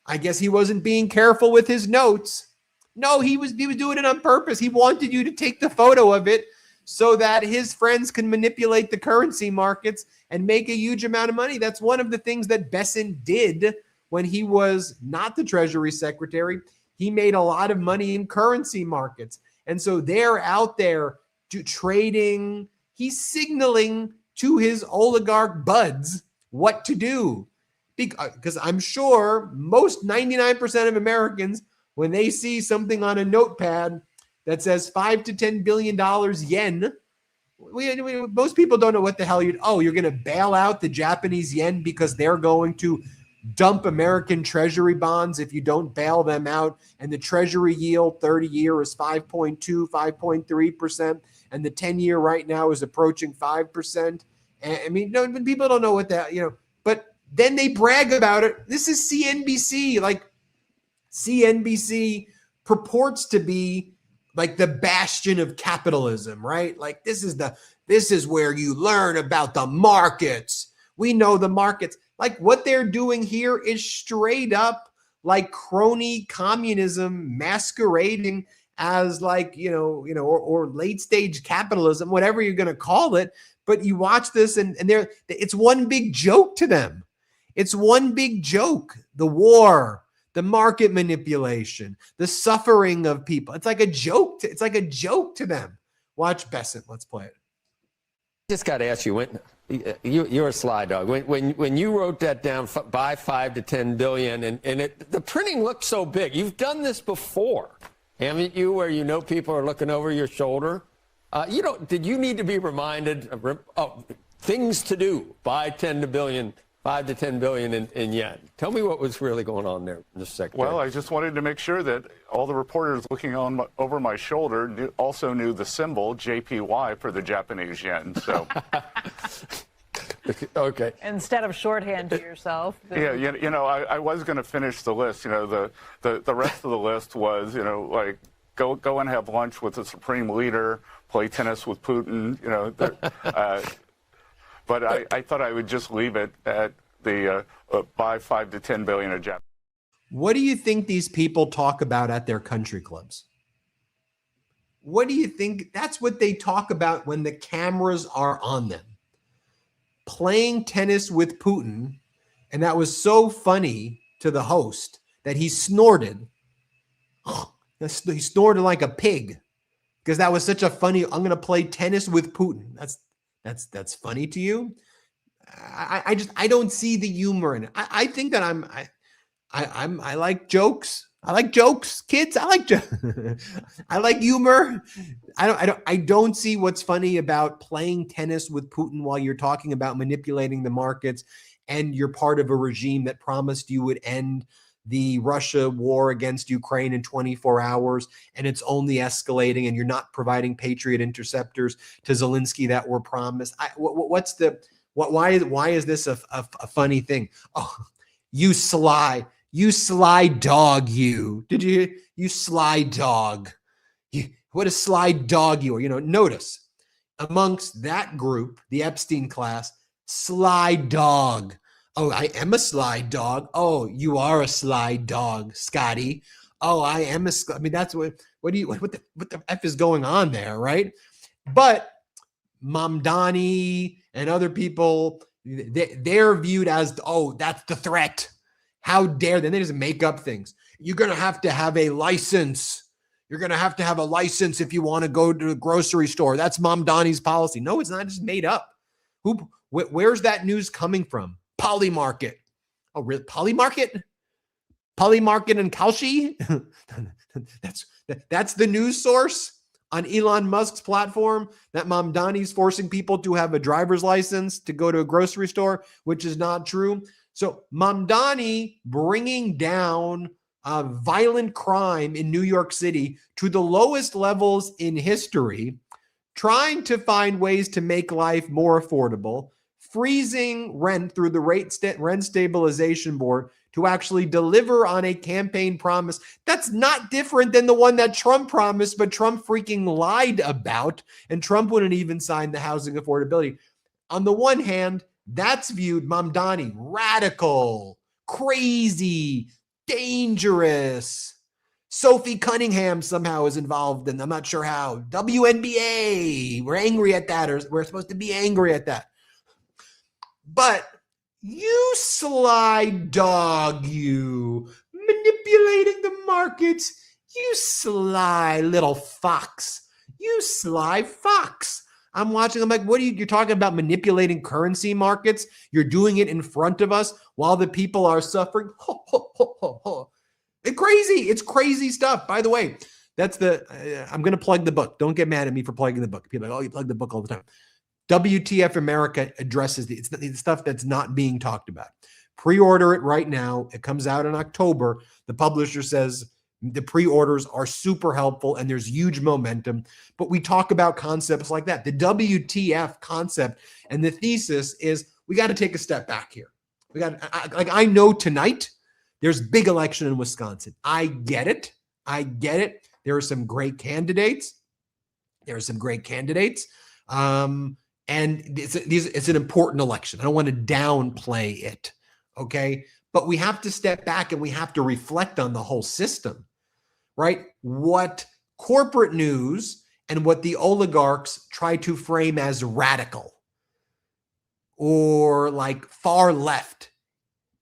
I guess he wasn't being careful with his notes. No, he was doing it on purpose. He wanted you to take the photo of it so that his friends can manipulate the currency markets and make a huge amount of money. That's one of the things that Bessent did when he was not the Treasury Secretary. He made a lot of money in currency markets. And so they're out there trading. He's signaling to his oligarch buds what to do. Because I'm sure most 99% of Americans, when they see something on a notepad that says $5 to $10 billion yen, most people don't know what the hell you're going to bail out the Japanese yen because they're going to dump American treasury bonds if you don't bail them out. And the treasury yield 30-year is 5.2, 5.3%. And the 10-year right now is approaching 5%. And I mean, no, people don't know what that, but then they brag about it. This is CNBC. Like, CNBC purports to be like the bastion of capitalism, right? Like, this is where you learn about the markets. We know the markets. Like, what they're doing here is straight up like crony communism masquerading as like, or late stage capitalism, whatever you're going to call it. But you watch this and it's one big joke to them. It's one big joke. The war, the market manipulation, the suffering of people. It's like a joke. It's like a joke to them. Watch Besant. Let's play it. Just got to ask you, you're a sly dog. When you wrote that down, buy 5 to 10 billion, and the printing looked so big. You've done this before, haven't you? Where people are looking over your shoulder. Did you need to be reminded of things to do? Buy 5 to 10 billion in yen. Tell me what was really going on there in just a second. Well, I just wanted to make sure that all the reporters looking over my shoulder also knew the symbol JPY for the Japanese yen. So, okay. Instead of shorthand to yourself. Yeah, I was going to finish the list. The rest of the list was, like go and have lunch with the supreme leader, play tennis with Putin. But I thought I would just leave it at the buy 5 to 10 billion of Japan. What do you think these people talk about at their country clubs? What do you think? That's what they talk about when the cameras are on them. Playing tennis with Putin. And that was so funny to the host that he snorted. He snorted like a pig because that was such a funny, I'm going to play tennis with Putin. That's funny to you. I don't see the humor in it. I think that I like jokes. I like jokes, kids. I like humor. I don't see what's funny about playing tennis with Putin while you're talking about manipulating the markets and you're part of a regime that promised you would end the Russia war against Ukraine in 24 hours, and it's only escalating, and you're not providing Patriot interceptors to Zelensky that were promised. Why is this a funny thing? Oh, you sly dog, you sly dog. What a sly dog you are. Notice amongst that group, the Epstein class, sly dog. Oh, I am a sly dog. Oh, you are a sly dog, Scotty. Oh, I am that's what the F is going on there, right? But Mamdani and other people, they're viewed as, oh, that's the threat. How dare they? They just make up things. You're going to have a license. You're going to have a license if you want to go to the grocery store. That's Mamdani's policy. No, it's not just made up. Where's that news coming from? Polymarket. Oh, really? Polymarket and Kalshi? That's the news source on Elon Musk's platform, that Mamdani's forcing people to have a driver's license to go to a grocery store, which is not true. So Mamdani bringing down violent crime in New York City to the lowest levels in history, trying to find ways to make life more affordable, freezing rent through the rent stabilization board to actually deliver on a campaign promise that's not different than the one that Trump promised, but Trump freaking lied about, and Trump wouldn't even sign the housing affordability. On the one hand, that's viewed, Mamdani, radical, crazy, dangerous. Sophie Cunningham somehow is involved, and I'm not sure how. WNBA, we're angry at that, or we're supposed to be angry at that. But you sly dog, you manipulating the markets. You sly little fox. You sly fox. I'm watching. I'm like, what are you? You're talking about manipulating currency markets. You're doing it in front of us while the people are suffering. Ho, ho, ho, ho, ho. It's crazy. It's crazy stuff. By the way, that's I'm going to plug the book. Don't get mad at me for plugging the book. People are like, oh, you plug the book all the time. WTF America addresses the stuff that's not being talked about. Pre-order it right now. It comes out in October. The publisher says the pre-orders are super helpful and there's huge momentum. But we talk about concepts like that. The WTF concept and the thesis is we got to take a step back here. I know tonight there's big election in Wisconsin. I get it. There are some great candidates. And it's an important election. I don't want to downplay it, okay? But we have to step back and we have to reflect on the whole system, right? What corporate news and what the oligarchs try to frame as radical or like far left.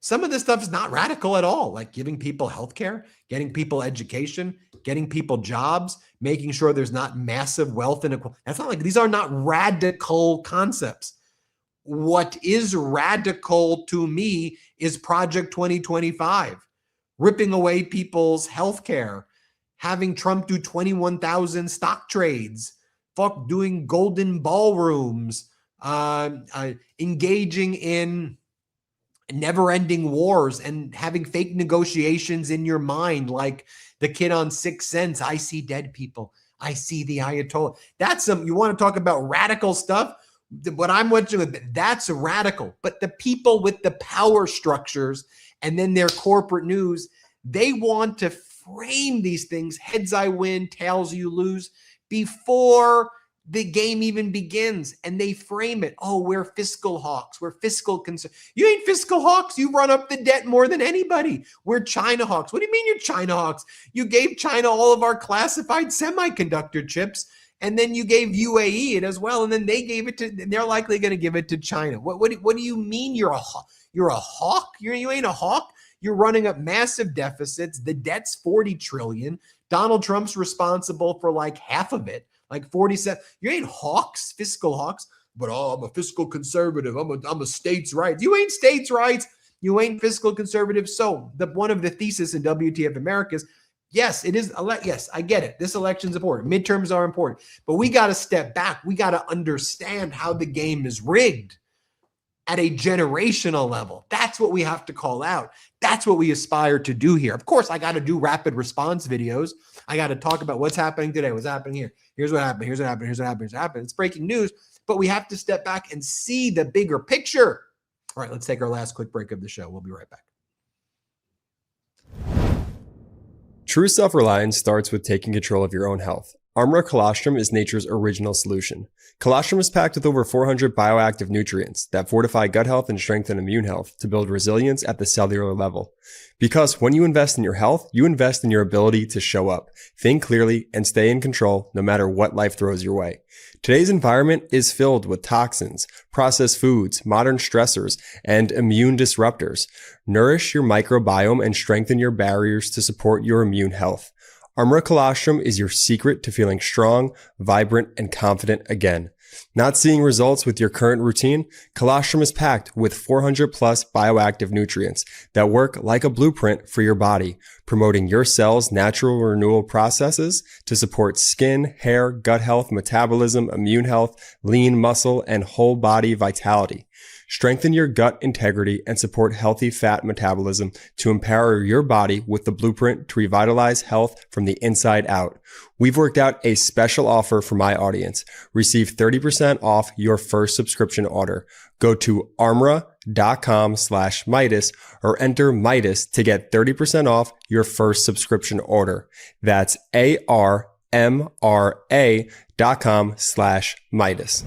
Some of this stuff is not radical at all, like giving people healthcare, getting people education, getting people jobs, making sure there's not massive wealth inequality. That's not like, these are not radical concepts. What is radical to me is Project 2025, ripping away people's healthcare, having Trump do 21,000 stock trades, doing golden ballrooms, engaging in never-ending wars and having fake negotiations in your mind, like the kid on Sixth Sense. I see dead people. I see the Ayatollah. That's you want to talk about radical stuff? What I'm watching, that's radical. But the people with the power structures and then their corporate news, they want to frame these things. Heads I win, tails you lose before the game even begins, and they frame it. Oh, we're fiscal hawks. We're fiscal concern. You ain't fiscal hawks. You run up the debt more than anybody. We're China hawks. What do you mean you're China hawks? You gave China all of our classified semiconductor chips, and then you gave UAE it as well, and then they gave it to. They're likely going to give it to China. What do you mean you're a hawk? You're a hawk? You ain't a hawk. You're running up massive deficits. The debt's 40 trillion. Donald Trump's responsible for like half of it. Like 47, you ain't hawks, fiscal hawks, but I'm a fiscal conservative. I'm a states' rights. You ain't states' rights. You ain't fiscal conservative. So one of the thesis in WTF America is, yes, it is. Yes, I get it. This election's important. Midterms are important, but we got to step back. We got to understand how the game is rigged at a generational level. That's what we have to call out. That's what we aspire to do here. Of course, I got to do rapid response videos. I got to talk about what's happening today, what's happening here. Here's what happened. Here's what happened. Here's what happened. Here's what happened. It's breaking news, but we have to step back and see the bigger picture. All right, let's take our last quick break of the show. We'll be right back. True self-reliance starts with taking control of your own health. Armra Colostrum is nature's original solution. Colostrum is packed with over 400 bioactive nutrients that fortify gut health and strengthen immune health to build resilience at the cellular level. Because when you invest in your health, you invest in your ability to show up, think clearly, and stay in control no matter what life throws your way. Today's environment is filled with toxins, processed foods, modern stressors, and immune disruptors. Nourish your microbiome and strengthen your barriers to support your immune health. Armra Colostrum is your secret to feeling strong, vibrant, and confident again. Not seeing results with your current routine? Colostrum is packed with 400 plus bioactive nutrients that work like a blueprint for your body, promoting your cells' natural renewal processes to support skin, hair, gut health, metabolism, immune health, lean muscle, and whole body vitality. Strengthen your gut integrity and support healthy fat metabolism to empower your body with the blueprint to revitalize health from the inside out. We've worked out a special offer for my audience. Receive 30% off your first subscription order. Go to armra.com/Meidas or enter Meidas to get 30% off your first subscription order. That's armra.com/Meidas.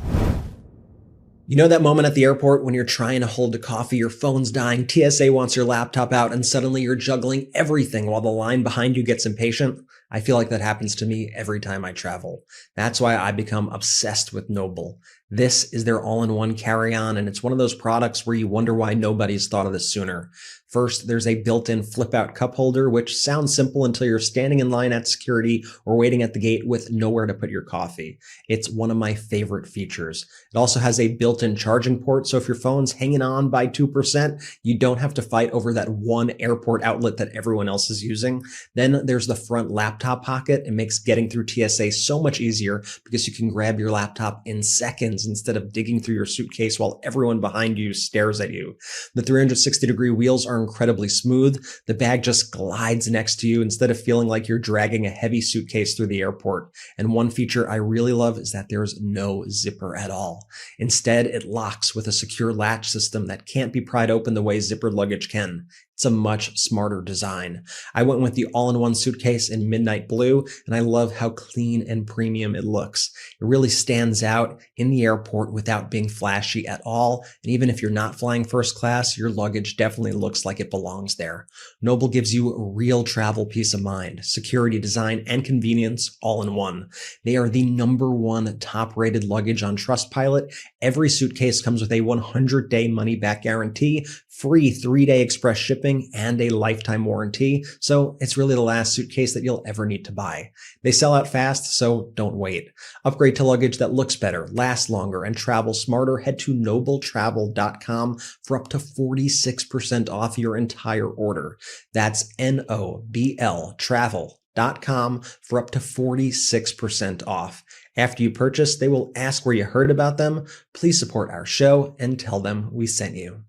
You know that moment at the airport when you're trying to hold a coffee, your phone's dying, TSA wants your laptop out, and suddenly you're juggling everything while the line behind you gets impatient? I feel like that happens to me every time I travel. That's why I become obsessed with Noble. This is their all-in-one carry-on, and it's one of those products where you wonder why nobody's thought of this sooner. First, there's a built-in flip-out cup holder, which sounds simple until you're standing in line at security or waiting at the gate with nowhere to put your coffee. It's one of my favorite features. It also has a built-in charging port, so if your phone's hanging on by 2%, you don't have to fight over that one airport outlet that everyone else is using. Then there's the front laptop pocket. It makes getting through TSA so much easier because you can grab your laptop in seconds instead of digging through your suitcase while everyone behind you stares at you. The 360-degree wheels are incredibly smooth. The bag just glides next to you instead of feeling like you're dragging a heavy suitcase through the airport. And one feature I really love is that there's no zipper at all. Instead, it locks with a secure latch system that can't be pried open the way zippered luggage can. It's a much smarter design. I went with the all-in-one suitcase in midnight blue, and I love how clean and premium it looks. It really stands out in the airport without being flashy at all, and even if you're not flying first class, your luggage definitely looks like it belongs there. Noble gives you a real travel peace of mind, security, design, and convenience all in one. They are the #1 top-rated luggage on Trustpilot. Every suitcase comes with a 100-day money-back guarantee, free 3-day express shipping, and a lifetime warranty, so it's really the last suitcase that you'll ever need to buy. They sell out fast, so don't wait. Upgrade to luggage that looks better, lasts longer, and travels smarter. Head to nobletravel.com for up to 46% off your entire order. That's NOBL travel.com for up to 46% off. After you purchase, they will ask where you heard about them. Please support our show and tell them we sent you.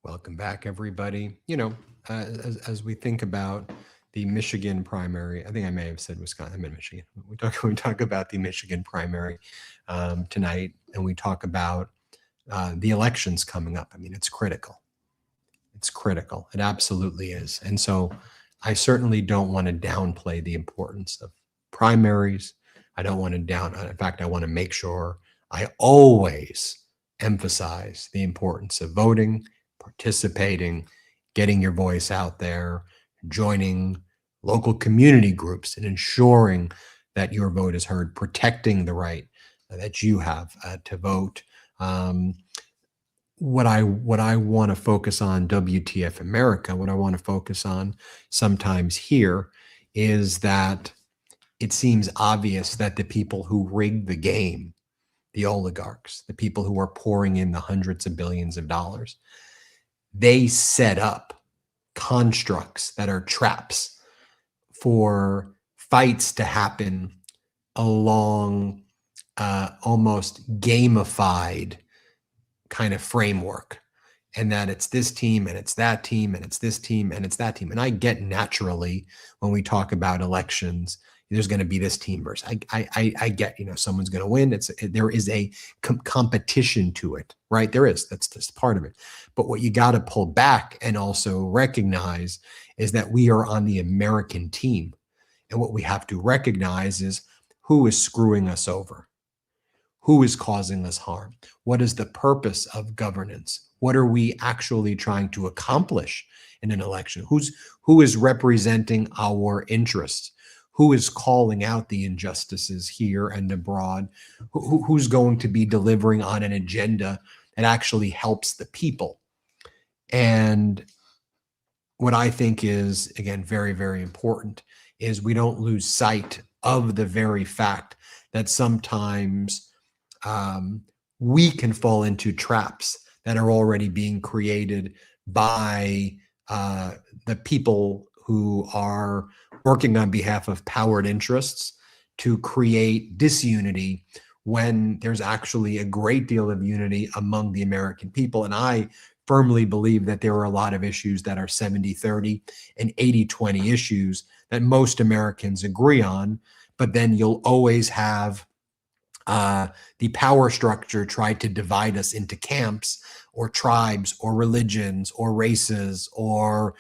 Welcome back, everybody. As we think about the Michigan primary, I think I may have said Wisconsin. I'm in Michigan. We talk about the Michigan primary tonight, and we talk about the elections coming up. I mean, it's critical. It's critical. It absolutely is. And so I certainly don't want to downplay the importance of primaries. I don't want to in fact, I want to make sure I always emphasize the importance of voting, participating, getting your voice out there, joining local community groups, and ensuring that your vote is heard, protecting the right that you have to vote. What I want to focus on, WTF America, what I want to focus on sometimes here is that it seems obvious that the people who rigged the game, the oligarchs, the people who are pouring in the hundreds of billions of dollars, they set up constructs that are traps for fights to happen along almost gamified kind of framework, and that it's this team and it's that team and it's this team and it's that team. And I get naturally when we talk about elections, there's going to be this team versus I get, someone's going to win. There is a competition to it, right? There is. That's just part of it. But what you got to pull back and also recognize is that we are on the American team. And what we have to recognize is who is screwing us over, who is causing us harm, what is the purpose of governance, what are we actually trying to accomplish in an election, who is representing our interests, who is calling out the injustices here and abroad, who's going to be delivering on an agenda that actually helps the people. And what I think is, again, very, very important is we don't lose sight of the very fact that sometimes we can fall into traps that are already being created by the people who are working on behalf of powered interests to create disunity when there's actually a great deal of unity among the American people. And I firmly believe that there are a lot of issues that are 70-30 and 80-20 issues that most Americans agree on, but then you'll always have the power structure try to divide us into camps or tribes or religions or races or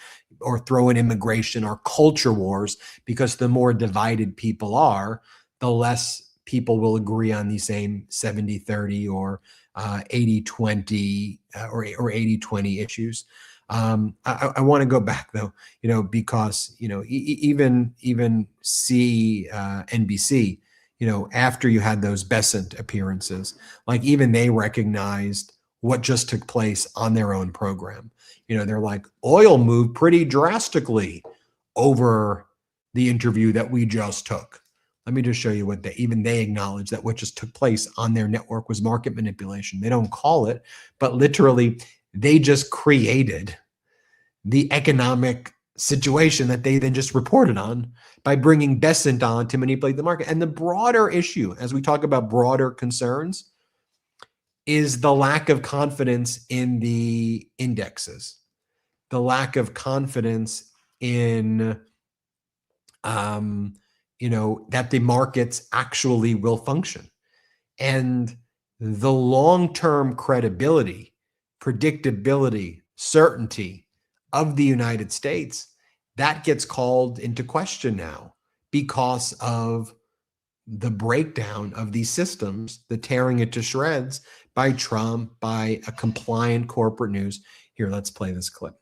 throw in immigration or culture wars, because the more divided people are, the less people will agree on the same 70-30 or 80-20 or 80-20 issues. I want to go back though, because even NBC, after you had those Besant appearances, like even they recognized what just took place on their own program. They're like, oil moved pretty drastically over the interview that we just took. Let me just show you what they acknowledge that what just took place on their network was market manipulation. They don't call it, but literally they just created the economic situation that they then just reported on by bringing Besant on to manipulate the market. And the broader issue, as we talk about broader concerns, is the lack of confidence in the indexes, the lack of confidence in, that the markets actually will function. And the long-term credibility, predictability, certainty of the United States, that gets called into question now because of the breakdown of these systems, the tearing it to shreds by Trump, by a compliant corporate news. Here, let's play this clip.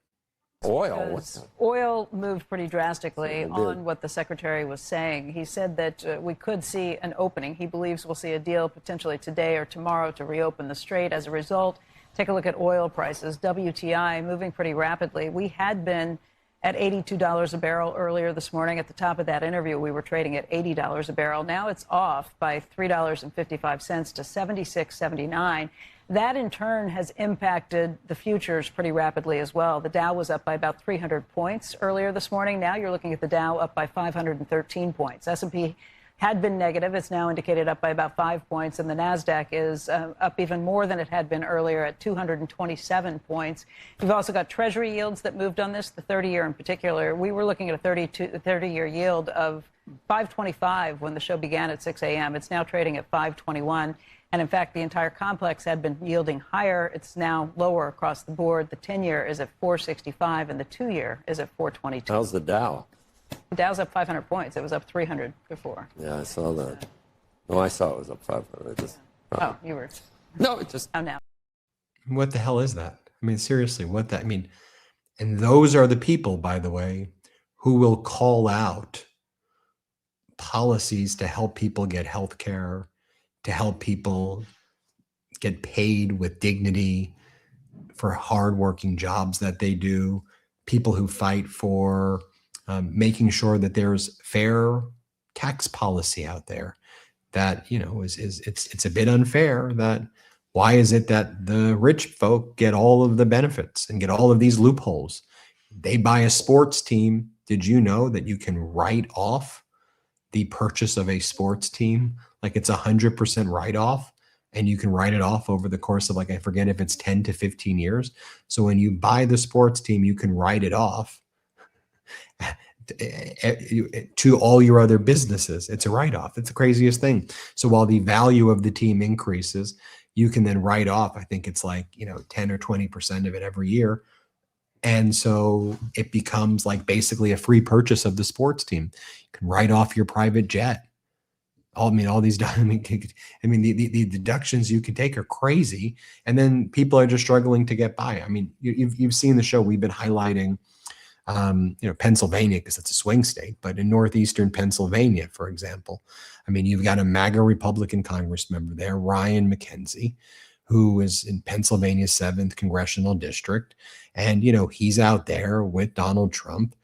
Oil moved pretty drastically on what the secretary was saying. He said that we could see an opening. He believes we'll see a deal potentially today or tomorrow to reopen the strait. As a result, take a look at oil prices. WTI moving pretty rapidly. We had been at $82 a barrel earlier this morning. At the top of that interview, we were trading at $80 a barrel. Now it's off by $3.55 to $76.79. That, in turn, has impacted the futures pretty rapidly as well. The Dow was up by about 300 points earlier this morning. Now you're looking at the Dow up by 513 points. S&P had been negative. It's now indicated up by about 5 points. And the NASDAQ is up even more than it had been earlier at 227 points. You've also got Treasury yields that moved on this, the 30-year in particular. We were looking at a 30-year yield of 525 when the show began at 6 a.m. It's now trading at 521. And in fact, the entire complex had been yielding higher. It's now lower across the board. The 10-year is at 465 and the 2-year is at 422. How's the Dow? The Dow's up 500 points. It was up 300 before. Yeah, I saw that. No, I saw it was up 500. Oh, you were. No, it just. Oh, now. What the hell is that? I mean, seriously, and those are the people, by the way, who will call out policies to help people get health care, to help people get paid with dignity for hardworking jobs that they do, people who fight for making sure that there's fair tax policy out there that, it's a bit unfair that why is it that the rich folk get all of the benefits and get all of these loopholes? They buy a sports team. Did you know that you can write off the purchase of a sports team? Like it's 100% write-off, and you can write it off over the course of, I forget if it's 10 to 15 years. So when you buy the sports team, you can write it off to all your other businesses. It's a write-off. It's the craziest thing. So while the value of the team increases, you can then write off, I think it's 10 or 20% of it every year. And so it becomes basically a free purchase of the sports team. You can write off your private jet. All these, the deductions you can take are crazy. And then people are just struggling to get by. You've seen the show. We've been highlighting, Pennsylvania because it's a swing state, but in northeastern Pennsylvania, for example, you've got a MAGA Republican Congress member there, Ryan McKenzie, who is in Pennsylvania's 7th congressional district. And, he's out there with Donald Trump,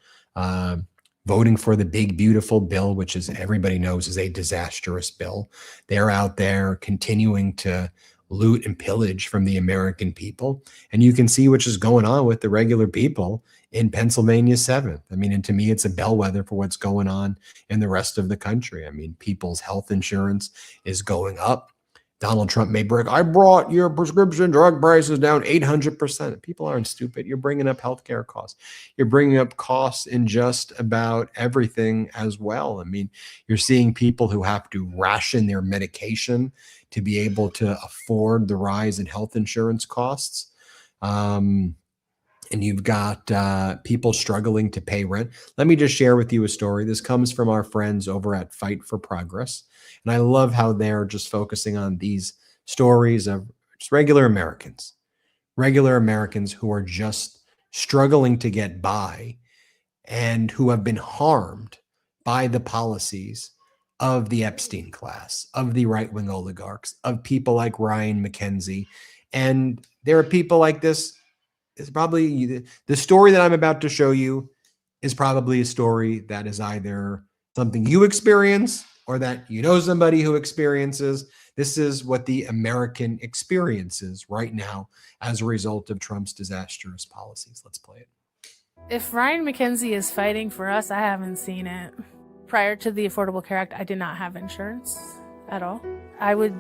voting for the big, beautiful bill, which is everybody knows is a disastrous bill. They're out there continuing to loot and pillage from the American people. And you can see what's just going on with the regular people in Pennsylvania's 7th. And to me, it's a bellwether for what's going on in the rest of the country. People's health insurance is going up. Donald Trump may break, I brought your prescription drug prices down 800%. People aren't stupid. You're bringing up healthcare costs. You're bringing up costs in just about everything as well. You're seeing people who have to ration their medication to be able to afford the rise in health insurance costs. And you've got people struggling to pay rent. Let me just share with you a story. This comes from our friends over at Fight for Progress. And I love how they're just focusing on these stories of just regular Americans who are just struggling to get by, and who have been harmed by the policies of the Epstein class, of the right-wing oligarchs, of people like Ryan McKenzie. And there are people like this. Is probably the story that I'm about to show you is probably a story that is either something you experience or that you know somebody who experiences. This is what the American experiences right now as a result of Trump's disastrous policies. Let's play it. If Ryan McKenzie is fighting for us, I haven't seen it. Prior to the Affordable Care Act, I did not have insurance at all. I would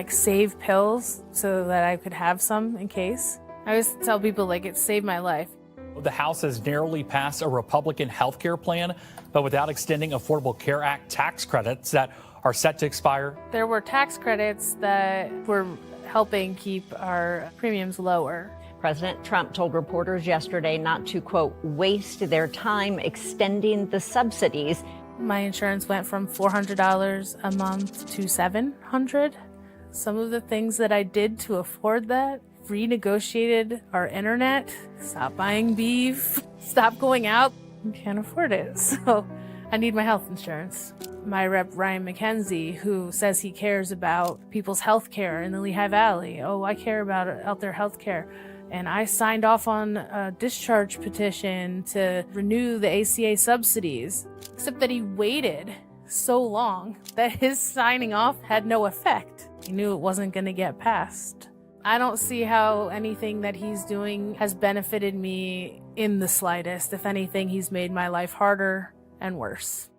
save pills so that I could have some in case. I always tell people it saved my life. The House has narrowly passed a Republican health care plan, but without extending Affordable Care Act tax credits that are set to expire. There were tax credits that were helping keep our premiums lower. President Trump told reporters yesterday not to, quote, waste their time extending the subsidies. My insurance went from $400 a month to $700. Some of the things that I did to afford that: renegotiated our internet, stopped buying beef, stopped going out. I can't afford it, so I need my health insurance. My rep, Ryan McKenzie, who says he cares about people's health care in the Lehigh Valley. Oh, I care about out their health care. And I signed off on a discharge petition to renew the ACA subsidies, except that he waited so long that his signing off had no effect. He knew it wasn't going to get passed. I don't see how anything that he's doing has benefited me in the slightest. If anything, he's made my life harder and worse.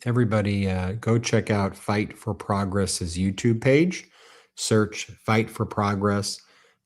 Everybody, go check out Fight for Progress's YouTube page. Search Fight for Progress.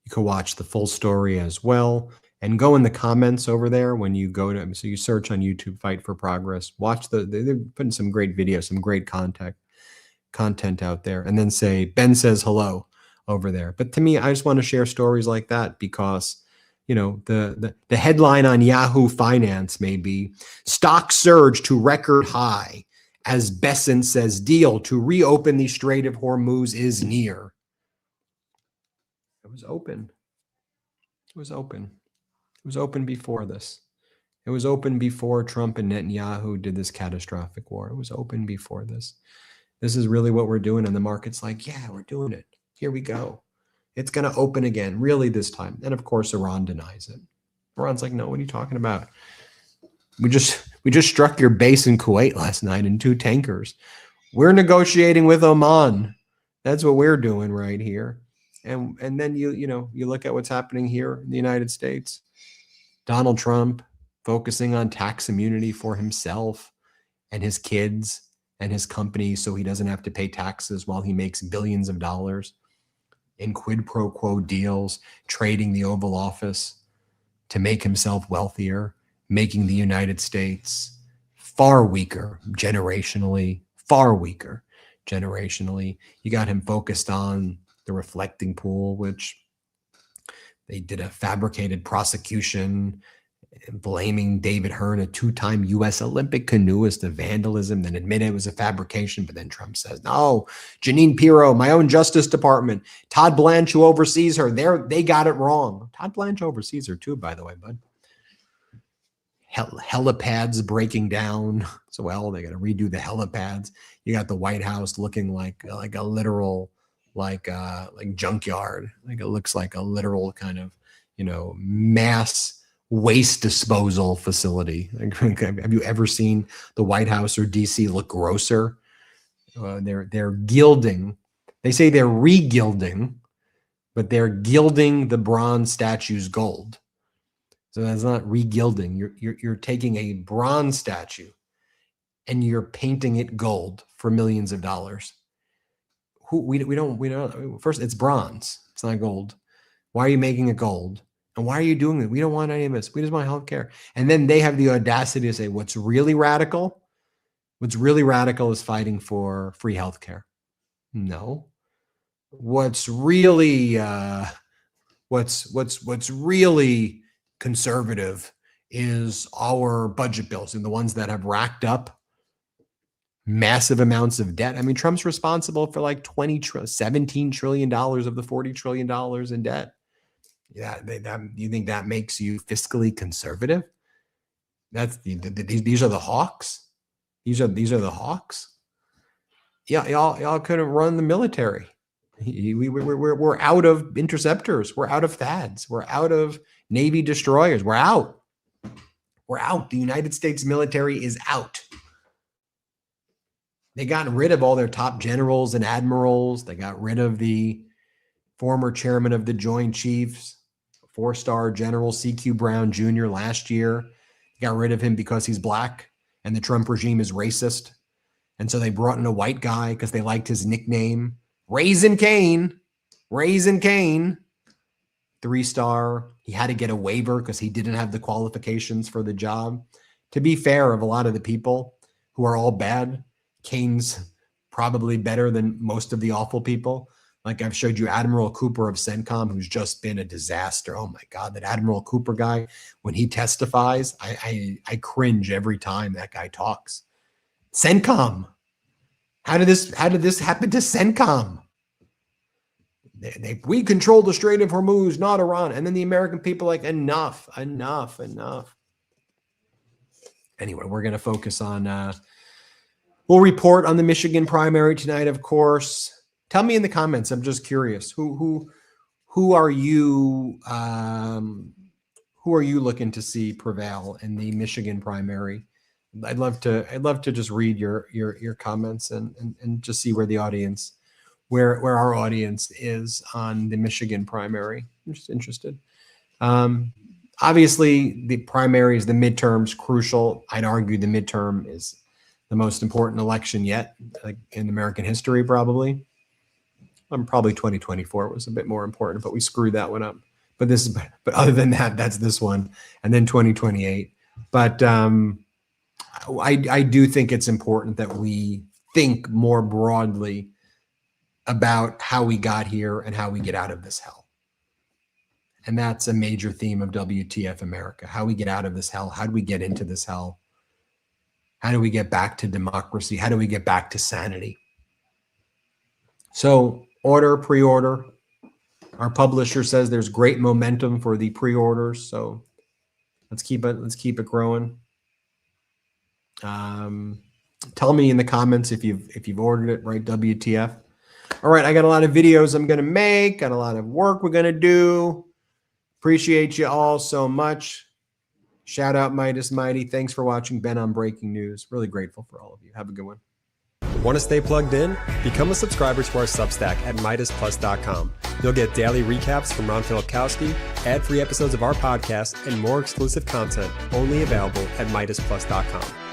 You can watch the full story as well. And go in the comments over there when you go to, so you search on YouTube Fight for Progress. Watch they're putting some great videos, some great content out there. And then say, Ben says hello over there. But to me, I just want to share stories like that because, the headline on Yahoo Finance may be stock surge to record high as Besant says deal to reopen the Strait of Hormuz is near. It was open. It was open. It was open before this. It was open before Trump and Netanyahu did this catastrophic war. It was open before this. This is really what we're doing. And the market's like, yeah, we're doing it. Here we go. It's going to open again, really this time. And of course, Iran denies it. Iran's like, no, what are you talking about? We just struck your base in Kuwait last night in 2 tankers. We're negotiating with Oman. That's what we're doing right here. And then you look at what's happening here in the United States. Donald Trump focusing on tax immunity for himself and his kids and his company so he doesn't have to pay taxes while he makes billions of dollars in quid pro quo deals, trading the Oval Office to make himself wealthier, making the United States far weaker generationally, You got him focused on the reflecting pool, which they did a fabricated prosecution blaming David Hearn, a 2-time U.S. Olympic canoeist, of vandalism, then admitted it was a fabrication. But then Trump says, no, Jeanine Pirro, my own Justice Department, Todd Blanche, who oversees her, they got it wrong. Todd Blanche oversees her too, by the way, bud. Helipads breaking down. So, well, they got to redo the helipads. You got the White House looking like a literal, like junkyard. Like it looks like a literal kind of, mass waste disposal facility. Have you ever seen the White House or DC look grosser? They're gilding. They say they're re-gilding, but they're gilding the bronze statue's gold. So that's not re-gilding. You're taking a bronze statue and you're painting it gold for millions of dollars. We don't. First, it's bronze. It's not gold. Why are you making it gold? And why are you doing it? We don't want any of this. We just want healthcare. And then they have the audacity to say, what's really radical? What's really radical is fighting for free healthcare. No. What's really conservative is our budget bills and the ones that have racked up massive amounts of debt. I mean, Trump's responsible for like $17 trillion of the $40 trillion in debt. Yeah, you think that makes you fiscally conservative? These are the hawks. These are the hawks. Yeah, y'all couldn't run the military. We're out of interceptors. We're out of THAADs. We're out of Navy destroyers. We're out. We're out. The United States military is out. They got rid of all their top generals and admirals. They got rid of the former chairman of the Joint Chiefs, 4-star General C.Q. Brown Jr. last year. They got rid of him because he's black and the Trump regime is racist. And so they brought in a white guy because they liked his nickname, Raisin Cane. Raisin Cane. 3-star. He had to get a waiver because he didn't have the qualifications for the job. To be fair, of a lot of the people who are all bad, Kane's probably better than most of the awful people. Like I've showed you Admiral Cooper of CENTCOM, who's just been a disaster. Oh my God, that Admiral Cooper guy, when he testifies, I cringe every time that guy talks. CENTCOM. How did this happen to CENTCOM? We control the Strait of Hormuz, not Iran. And then the American people are like, enough. Anyway, we're going to focus on, we'll report on the Michigan primary tonight, of course. Tell me in the comments. I'm just curious. Who are you looking to see prevail in the Michigan primary? I'd love to just read your comments and just see where the audience, where our audience is on the Michigan primary. I'm just interested. Obviously, the primaries, the midterms, crucial. I'd argue the midterm is the most important election yet, like in American history, probably. Probably 2024 was a bit more important, but we screwed that one up. But other than that, that's this one, and then 2028. But I do think it's important that we think more broadly about how we got here and how we get out of this hell. And that's a major theme of WTF America. How we get out of this hell. How do we get into this hell? How do we get back to democracy? How do we get back to sanity? So pre-order. Our publisher says there's great momentum for the pre-orders. So let's keep it growing. Tell me in the comments if you've ordered it, right? WTF. All right, I got a lot of videos I'm going to make, got a lot of work we're going to do. Appreciate you all so much. Shout out Midas Mighty. Thanks for watching Ben on Breaking News. Really grateful for all of you. Have a good one. Want to stay plugged in? Become a subscriber to our Substack at MeidasPlus.com. You'll get daily recaps from Ron Filipkowski, ad-free episodes of our podcast, and more exclusive content only available at MeidasPlus.com.